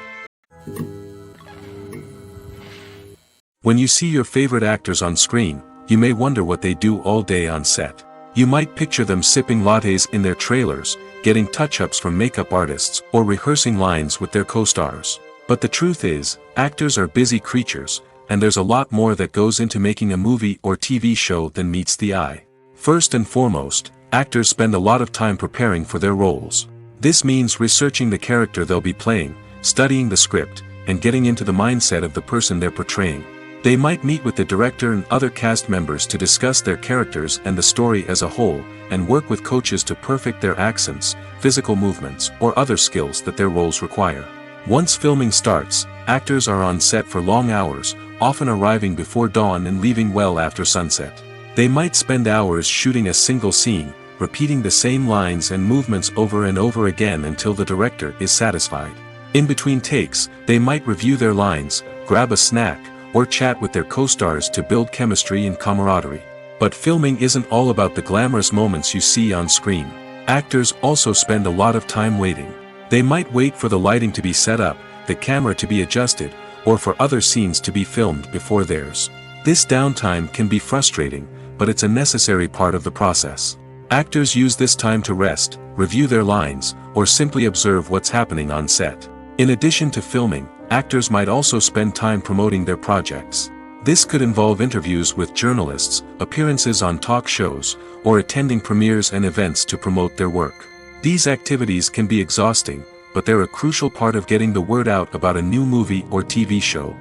When you see your favorite actors on screen, you may wonder what they do all day on set. You might picture them sipping lattes in their trailers, getting touch-ups from makeup artists, or rehearsing lines with their co-stars. But the truth is, actors are busy creatures, and there's a lot more that goes into making a movie or TV show than meets the eye. First and foremost, actors spend a lot of time preparing for their roles. This means researching the character they'll be playing, studying the script, and getting into the mindset of the person they're portraying. They might meet with the director and other cast members to discuss their characters and the story as a whole, and work with coaches to perfect their accents, physical movements, or other skills that their roles require. Once filming starts, actors are on set for long hours, often arriving before dawn and leaving well after sunset. They might spend hours shooting a single scene, repeating the same lines and movements over and over again until the director is satisfied. In between takes, they might review their lines, grab a snack, or chat with their co-stars to build chemistry and camaraderie. But filming isn't all about the glamorous moments you see on screen. Actors also spend a lot of time waiting. They might wait for the lighting to be set up, the camera to be adjusted, or for other scenes to be filmed before theirs. This downtime can be frustrating, but it's a necessary part of the process. Actors use this time to rest, review their lines, or simply observe what's happening on set. In addition to filming, actors might also spend time promoting their projects. This could involve interviews with journalists, appearances on talk shows, or attending premieres and events to promote their work. These activities can be exhausting, but they're a crucial part of getting the word out about a new movie or TV show.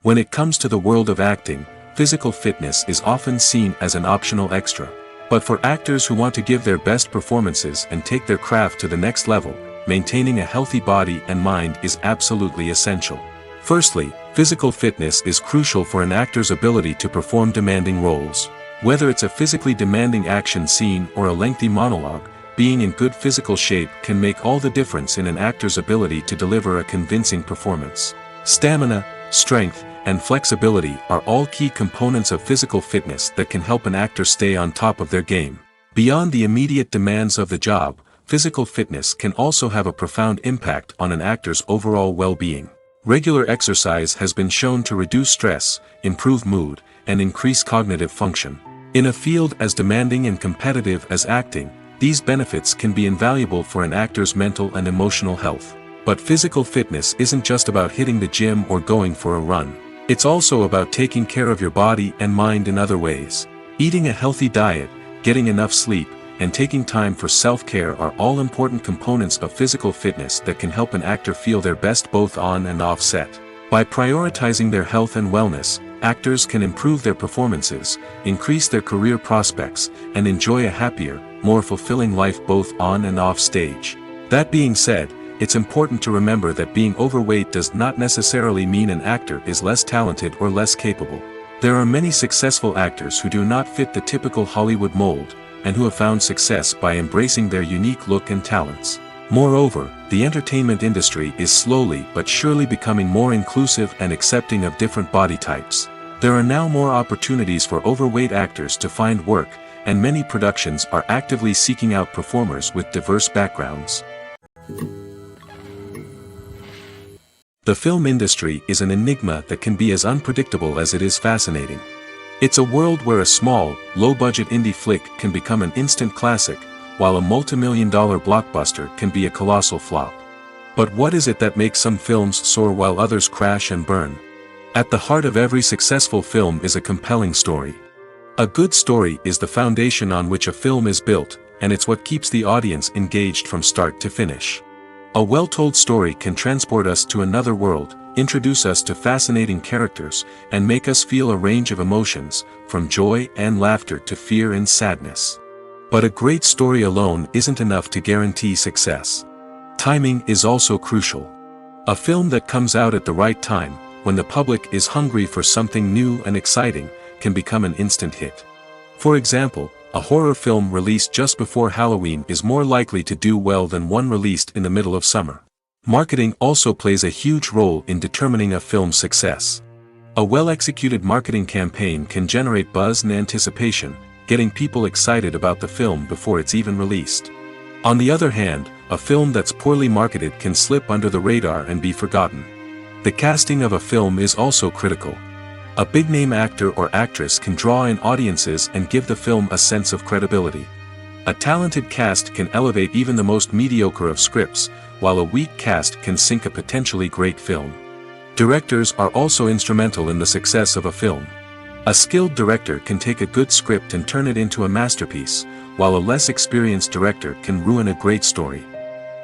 When it comes to the world of acting, physical fitness is often seen as an optional extra. But for actors who want to give their best performances and take their craft to the next level, maintaining a healthy body and mind is absolutely essential. Firstly, physical fitness is crucial for an actor's ability to perform demanding roles. Whether it's a physically demanding action scene or a lengthy monologue, being in good physical shape can make all the difference in an actor's ability to deliver a convincing performance. Stamina, strength, and flexibility are all key components of physical fitness that can help an actor stay on top of their game. Beyond the immediate demands of the job, physical fitness can also have a profound impact on an actor's overall well-being. Regular exercise has been shown to reduce stress, improve mood, and increase cognitive function. In a field as demanding and competitive as acting, these benefits can be invaluable for an actor's mental and emotional health. But physical fitness isn't just about hitting the gym or going for a run. It's also about taking care of your body and mind in other ways. Eating a healthy diet, getting enough sleep, and taking time for self-care are all important components of physical fitness that can help an actor feel their best both on and off set. By prioritizing their health and wellness, actors can improve their performances, increase their career prospects, and enjoy a happier, more fulfilling life both on and off stage. That being said, it's important to remember that being overweight does not necessarily mean an actor is less talented or less capable. There are many successful actors who do not fit the typical Hollywood mold, and who have found success by embracing their unique look and talents. Moreover, the entertainment industry is slowly but surely becoming more inclusive and accepting of different body types. There are now more opportunities for overweight actors to find work, and many productions are actively seeking out performers with diverse backgrounds. The film industry is an enigma that can be as unpredictable as it is fascinating. It's a world where a small, low-budget indie flick can become an instant classic, while a multi-million-dollar blockbuster can be a colossal flop. But what is it that makes some films soar while others crash and burn? At the heart of every successful film is a compelling story. A good story is the foundation on which a film is built, and it's what keeps the audience engaged from start to finish. A well-told story can transport us to another world, introduce us to fascinating characters, and make us feel a range of emotions, from joy and laughter to fear and sadness. But a great story alone isn't enough to guarantee success. Timing is also crucial. A film that comes out at the right time, when the public is hungry for something new and exciting, can become an instant hit. For example, a horror film released just before Halloween is more likely to do well than one released in the middle of summer. Marketing also plays a huge role in determining a film's success. A well-executed marketing campaign can generate buzz and anticipation, getting people excited about the film before it's even released. On the other hand, a film that's poorly marketed can slip under the radar and be forgotten. The casting of a film is also critical. A big-name actor or actress can draw in audiences and give the film a sense of credibility. A talented cast can elevate even the most mediocre of scripts, while a weak cast can sink a potentially great film. Directors are also instrumental in the success of a film. A skilled director can take a good script and turn it into a masterpiece, while a less experienced director can ruin a great story.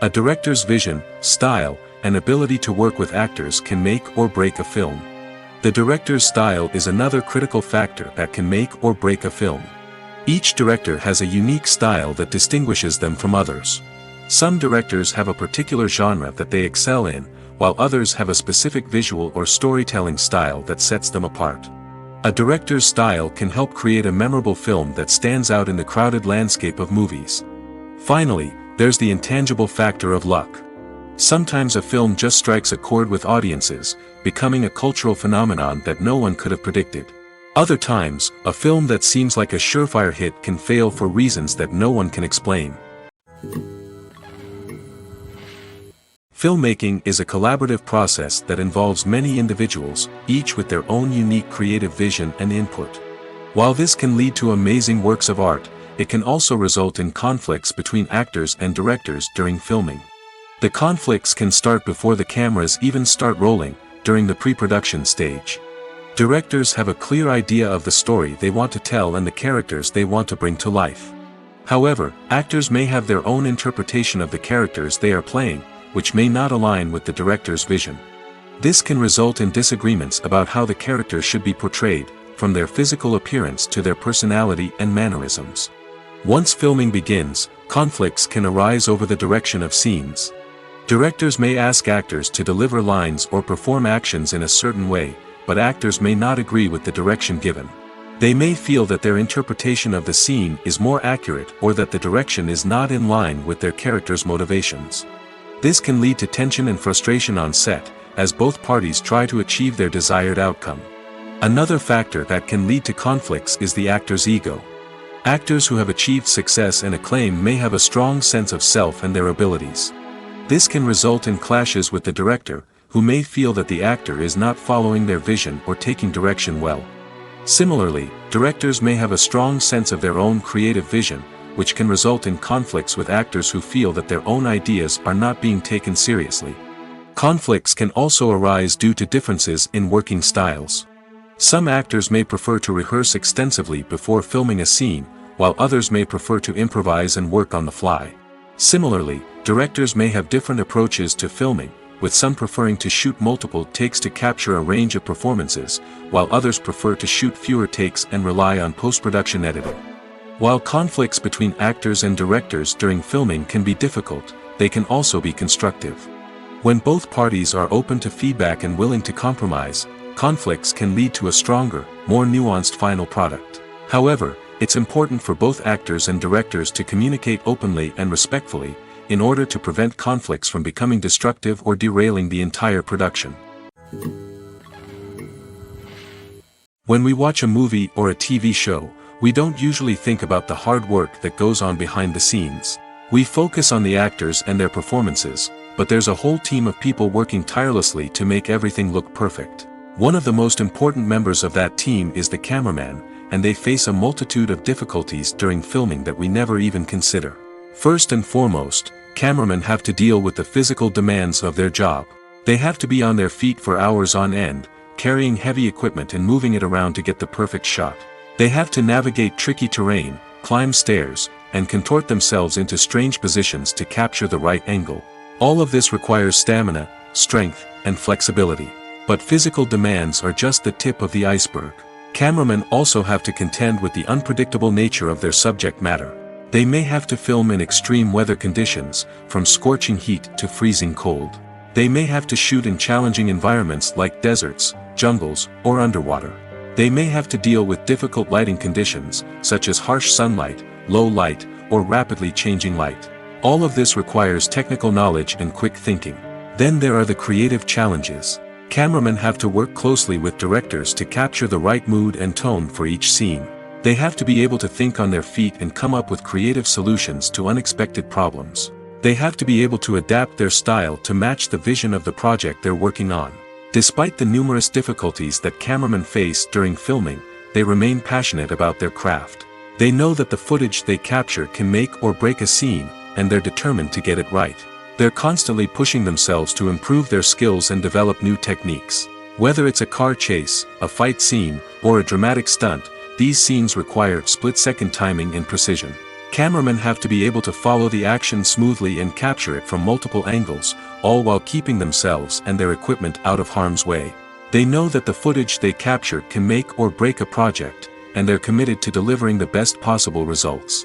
A director's vision, style, and ability to work with actors can make or break a film. The director's style is another critical factor that can make or break a film. Each director has a unique style that distinguishes them from others. Some directors have a particular genre that they excel in, while others have a specific visual or storytelling style that sets them apart. A director's style can help create a memorable film that stands out in the crowded landscape of movies. Finally, there's the intangible factor of luck. Sometimes a film just strikes a chord with audiences, becoming a cultural phenomenon that no one could have predicted. Other times, a film that seems like a surefire hit can fail for reasons that no one can explain. Filmmaking is a collaborative process that involves many individuals, each with their own unique creative vision and input. While this can lead to amazing works of art, it can also result in conflicts between actors and directors during filming. The conflicts can start before the cameras even start rolling, during the pre-production stage. Directors have a clear idea of the story they want to tell and the characters they want to bring to life. However, actors may have their own interpretation of the characters they are playing, which may not align with the director's vision. This can result in disagreements about how the characters should be portrayed, from their physical appearance to their personality and mannerisms. Once filming begins, conflicts can arise over the direction of scenes. Directors may ask actors to deliver lines or perform actions in a certain way, but actors may not agree with the direction given. They may feel that their interpretation of the scene is more accurate or that the direction is not in line with their character's motivations. This can lead to tension and frustration on set, as both parties try to achieve their desired outcome. Another factor that can lead to conflicts is the actor's ego. Actors who have achieved success and acclaim may have a strong sense of self and their abilities. This can result in clashes with the director, who may feel that the actor is not following their vision or taking direction well. Similarly, directors may have a strong sense of their own creative vision, which can result in conflicts with actors who feel that their own ideas are not being taken seriously. Conflicts can also arise due to differences in working styles. Some actors may prefer to rehearse extensively before filming a scene, while others may prefer to improvise and work on the fly. Similarly, directors may have different approaches to filming, with some preferring to shoot multiple takes to capture a range of performances, while others prefer to shoot fewer takes and rely on post-production editing. While conflicts between actors and directors during filming can be difficult, they can also be constructive. When both parties are open to feedback and willing to compromise, conflicts can lead to a stronger, more nuanced final product. However, it's important for both actors and directors to communicate openly and respectfully, in order to prevent conflicts from becoming destructive or derailing the entire production. When we watch a movie or a TV show, we don't usually think about the hard work that goes on behind the scenes. We focus on the actors and their performances, but there's a whole team of people working tirelessly to make everything look perfect. One of the most important members of that team is the cameraman, and they face a multitude of difficulties during filming that we never even consider. First and foremost, cameramen have to deal with the physical demands of their job. They have to be on their feet for hours on end, carrying heavy equipment and moving it around to get the perfect shot. They have to navigate tricky terrain, climb stairs, and contort themselves into strange positions to capture the right angle. All of this requires stamina, strength, and flexibility. But physical demands are just the tip of the iceberg. Cameramen also have to contend with the unpredictable nature of their subject matter. They may have to film in extreme weather conditions, from scorching heat to freezing cold. They may have to shoot in challenging environments like deserts, jungles, or underwater. They may have to deal with difficult lighting conditions, such as harsh sunlight, low light, or rapidly changing light. All of this requires technical knowledge and quick thinking. Then there are the creative challenges. Cameramen have to work closely with directors to capture the right mood and tone for each scene. They have to be able to think on their feet and come up with creative solutions to unexpected problems. They have to be able to adapt their style to match the vision of the project they're working on. Despite the numerous difficulties that cameramen face during filming, they remain passionate about their craft. They know that the footage they capture can make or break a scene, and they're determined to get it right. They're constantly pushing themselves to improve their skills and develop new techniques. Whether it's a car chase, a fight scene, or a dramatic stunt, these scenes require split-second timing and precision. Cameramen have to be able to follow the action smoothly and capture it from multiple angles, all while keeping themselves and their equipment out of harm's way. They know that the footage they capture can make or break a project, and they're committed to delivering the best possible results.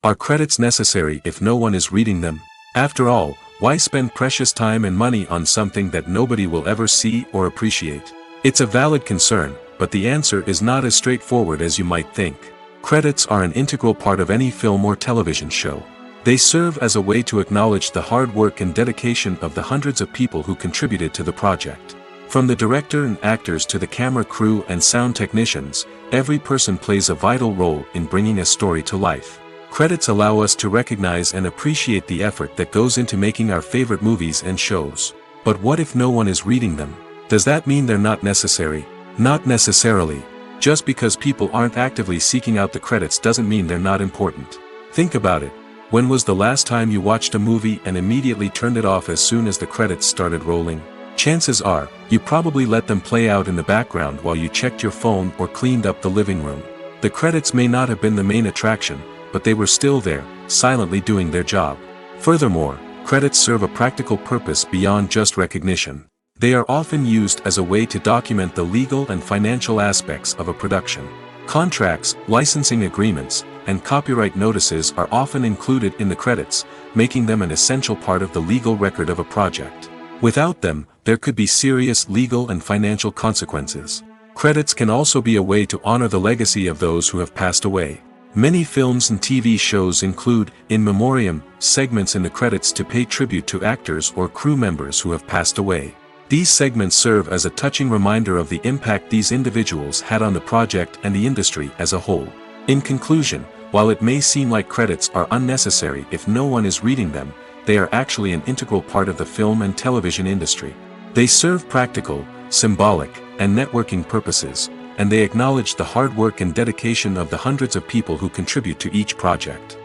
Are credits necessary if no one is reading them? After all, why spend precious time and money on something that nobody will ever see or appreciate? It's a valid concern, but the answer is not as straightforward as you might think. Credits are an integral part of any film or television show. They serve as a way to acknowledge the hard work and dedication of the hundreds of people who contributed to the project. From the director and actors to the camera crew and sound technicians, every person plays a vital role in bringing a story to life. Credits allow us to recognize and appreciate the effort that goes into making our favorite movies and shows. But what if no one is reading them? Does that mean they're not necessary? Not necessarily. Just because people aren't actively seeking out the credits doesn't mean they're not important. Think about it. When was the last time you watched a movie and immediately turned it off as soon as the credits started rolling? Chances are, you probably let them play out in the background while you checked your phone or cleaned up the living room. The credits may not have been the main attraction, but they were still there, silently doing their job. Furthermore, credits serve a practical purpose beyond just recognition. They are often used as a way to document the legal and financial aspects of a production. Contracts, licensing agreements, and copyright notices are often included in the credits, making them an essential part of the legal record of a project. Without them, there could be serious legal and financial consequences. Credits can also be a way to honor the legacy of those who have passed away. Many films and TV shows include, in memoriam, segments in the credits to pay tribute to actors or crew members who have passed away. These segments serve as a touching reminder of the impact these individuals had on the project and the industry as a whole. In conclusion, while it may seem like credits are unnecessary if no one is reading them, they are actually an integral part of the film and television industry. They serve practical, symbolic, and networking purposes, and they acknowledge the hard work and dedication of the hundreds of people who contribute to each project.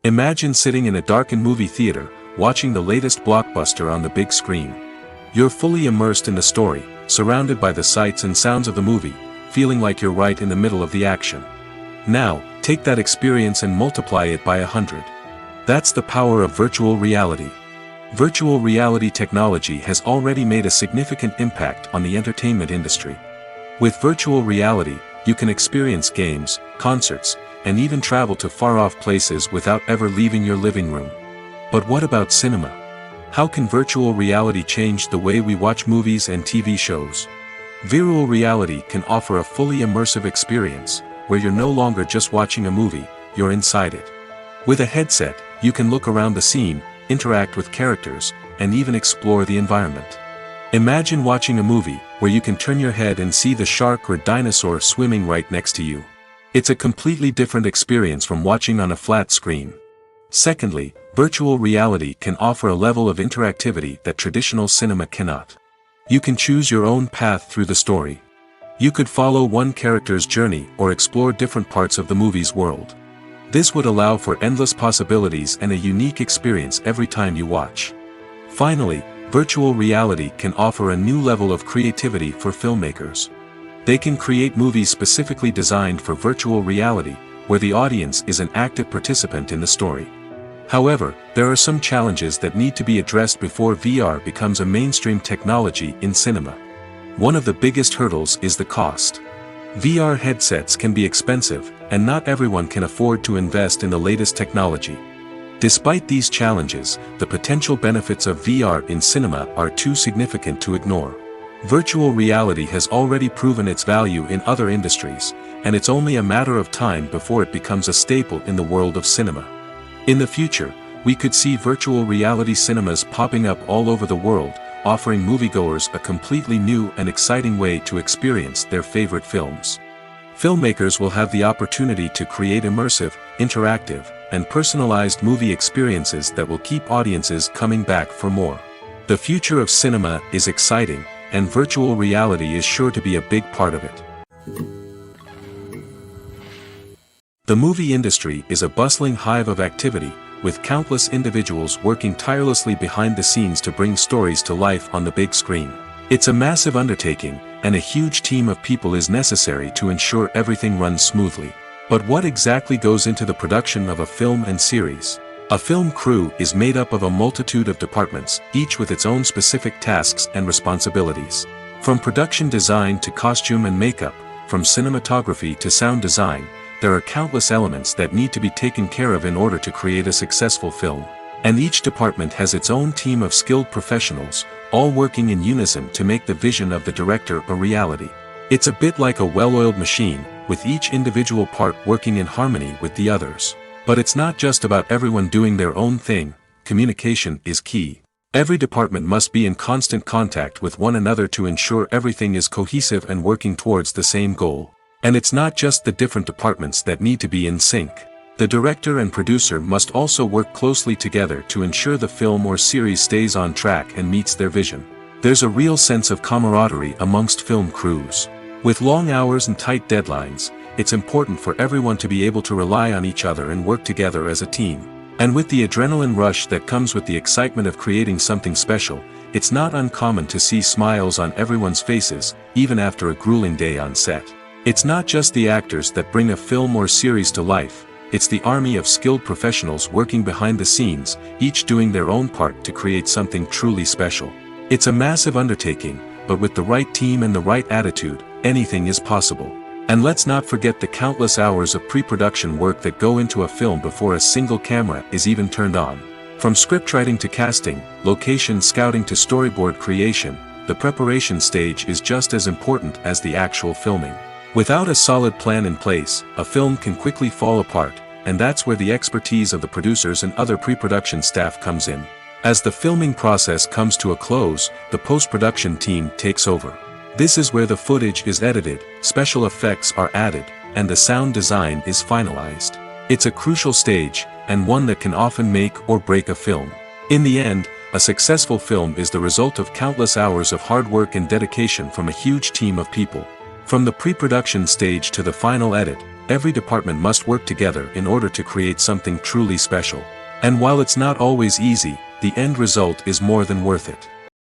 Imagine sitting in a darkened movie theater, watching the latest blockbuster on the big screen. You're fully immersed in the story, surrounded by the sights and sounds of the movie, feeling like you're right in the middle of the action. Now, take that experience and multiply it by 100. That's the power of virtual reality. Virtual reality technology has already made a significant impact on the entertainment industry. With virtual reality, you can experience games, concerts, and even travel to far-off places without ever leaving your living room. But what about cinema? How can virtual reality change the way we watch movies and TV shows? Virtual reality can offer a fully immersive experience, where you're no longer just watching a movie, you're inside it. With a headset, you can look around the scene, interact with characters, and even explore the environment. Imagine watching a movie where you can turn your head and see the shark or dinosaur swimming right next to you. It's a completely different experience from watching on a flat screen. Secondly, virtual reality can offer a level of interactivity that traditional cinema cannot. You can choose your own path through the story. You could follow one character's journey or explore different parts of the movie's world. This would allow for endless possibilities and a unique experience every time you watch. Finally, virtual reality can offer a new level of creativity for filmmakers. They can create movies specifically designed for virtual reality, where the audience is an active participant in the story. However, there are some challenges that need to be addressed before VR becomes a mainstream technology in cinema. One of the biggest hurdles is the cost. VR headsets can be expensive, and not everyone can afford to invest in the latest technology. Despite these challenges, the potential benefits of VR in cinema are too significant to ignore. Virtual reality has already proven its value in other industries, and it's only a matter of time before it becomes a staple in the world of cinema. In the future, we could see virtual reality cinemas popping up all over the world, offering moviegoers a completely new and exciting way to experience their favorite films. Filmmakers will have the opportunity to create immersive, interactive, and personalized movie experiences that will keep audiences coming back for more. The future of cinema is exciting, and virtual reality is sure to be a big part of it. The movie industry is a bustling hive of activity, with countless individuals working tirelessly behind the scenes to bring stories to life on the big screen. It's a massive undertaking, and a huge team of people is necessary to ensure everything runs smoothly. But what exactly goes into the production of a film and series? A film crew is made up of a multitude of departments, each with its own specific tasks and responsibilities. From production design to costume and makeup, from cinematography to sound design, there are countless elements that need to be taken care of in order to create a successful film. And each department has its own team of skilled professionals, all working in unison to make the vision of the director a reality. It's a bit like a well-oiled machine, with each individual part working in harmony with the others. But it's not just about everyone doing their own thing. Communication is key. Every department must be in constant contact with one another to ensure everything is cohesive and working towards the same goal. And it's not just the different departments that need to be in sync. The director and producer must also work closely together to ensure the film or series stays on track and meets their vision. There's a real sense of camaraderie amongst film crews. With long hours and tight deadlines, it's important for everyone to be able to rely on each other and work together as a team. And with the adrenaline rush that comes with the excitement of creating something special, it's not uncommon to see smiles on everyone's faces, even after a grueling day on set. It's not just the actors that bring a film or series to life, it's the army of skilled professionals working behind the scenes, each doing their own part to create something truly special. It's a massive undertaking, but with the right team and the right attitude, anything is possible. And let's not forget the countless hours of pre-production work that go into a film before a single camera is even turned on. From scriptwriting to casting, location scouting to storyboard creation, the preparation stage is just as important as the actual filming. Without a solid plan in place, a film can quickly fall apart, and that's where the expertise of the producers and other pre-production staff comes in. As the filming process comes to a close, the post-production team takes over. This is where the footage is edited, special effects are added, and the sound design is finalized. It's a crucial stage, and one that can often make or break a film. In the end, a successful film is the result of countless hours of hard work and dedication from a huge team of people. From the pre-production stage to the final edit, every department must work together in order to create something truly special. And while it's not always easy, the end result is more than worth it.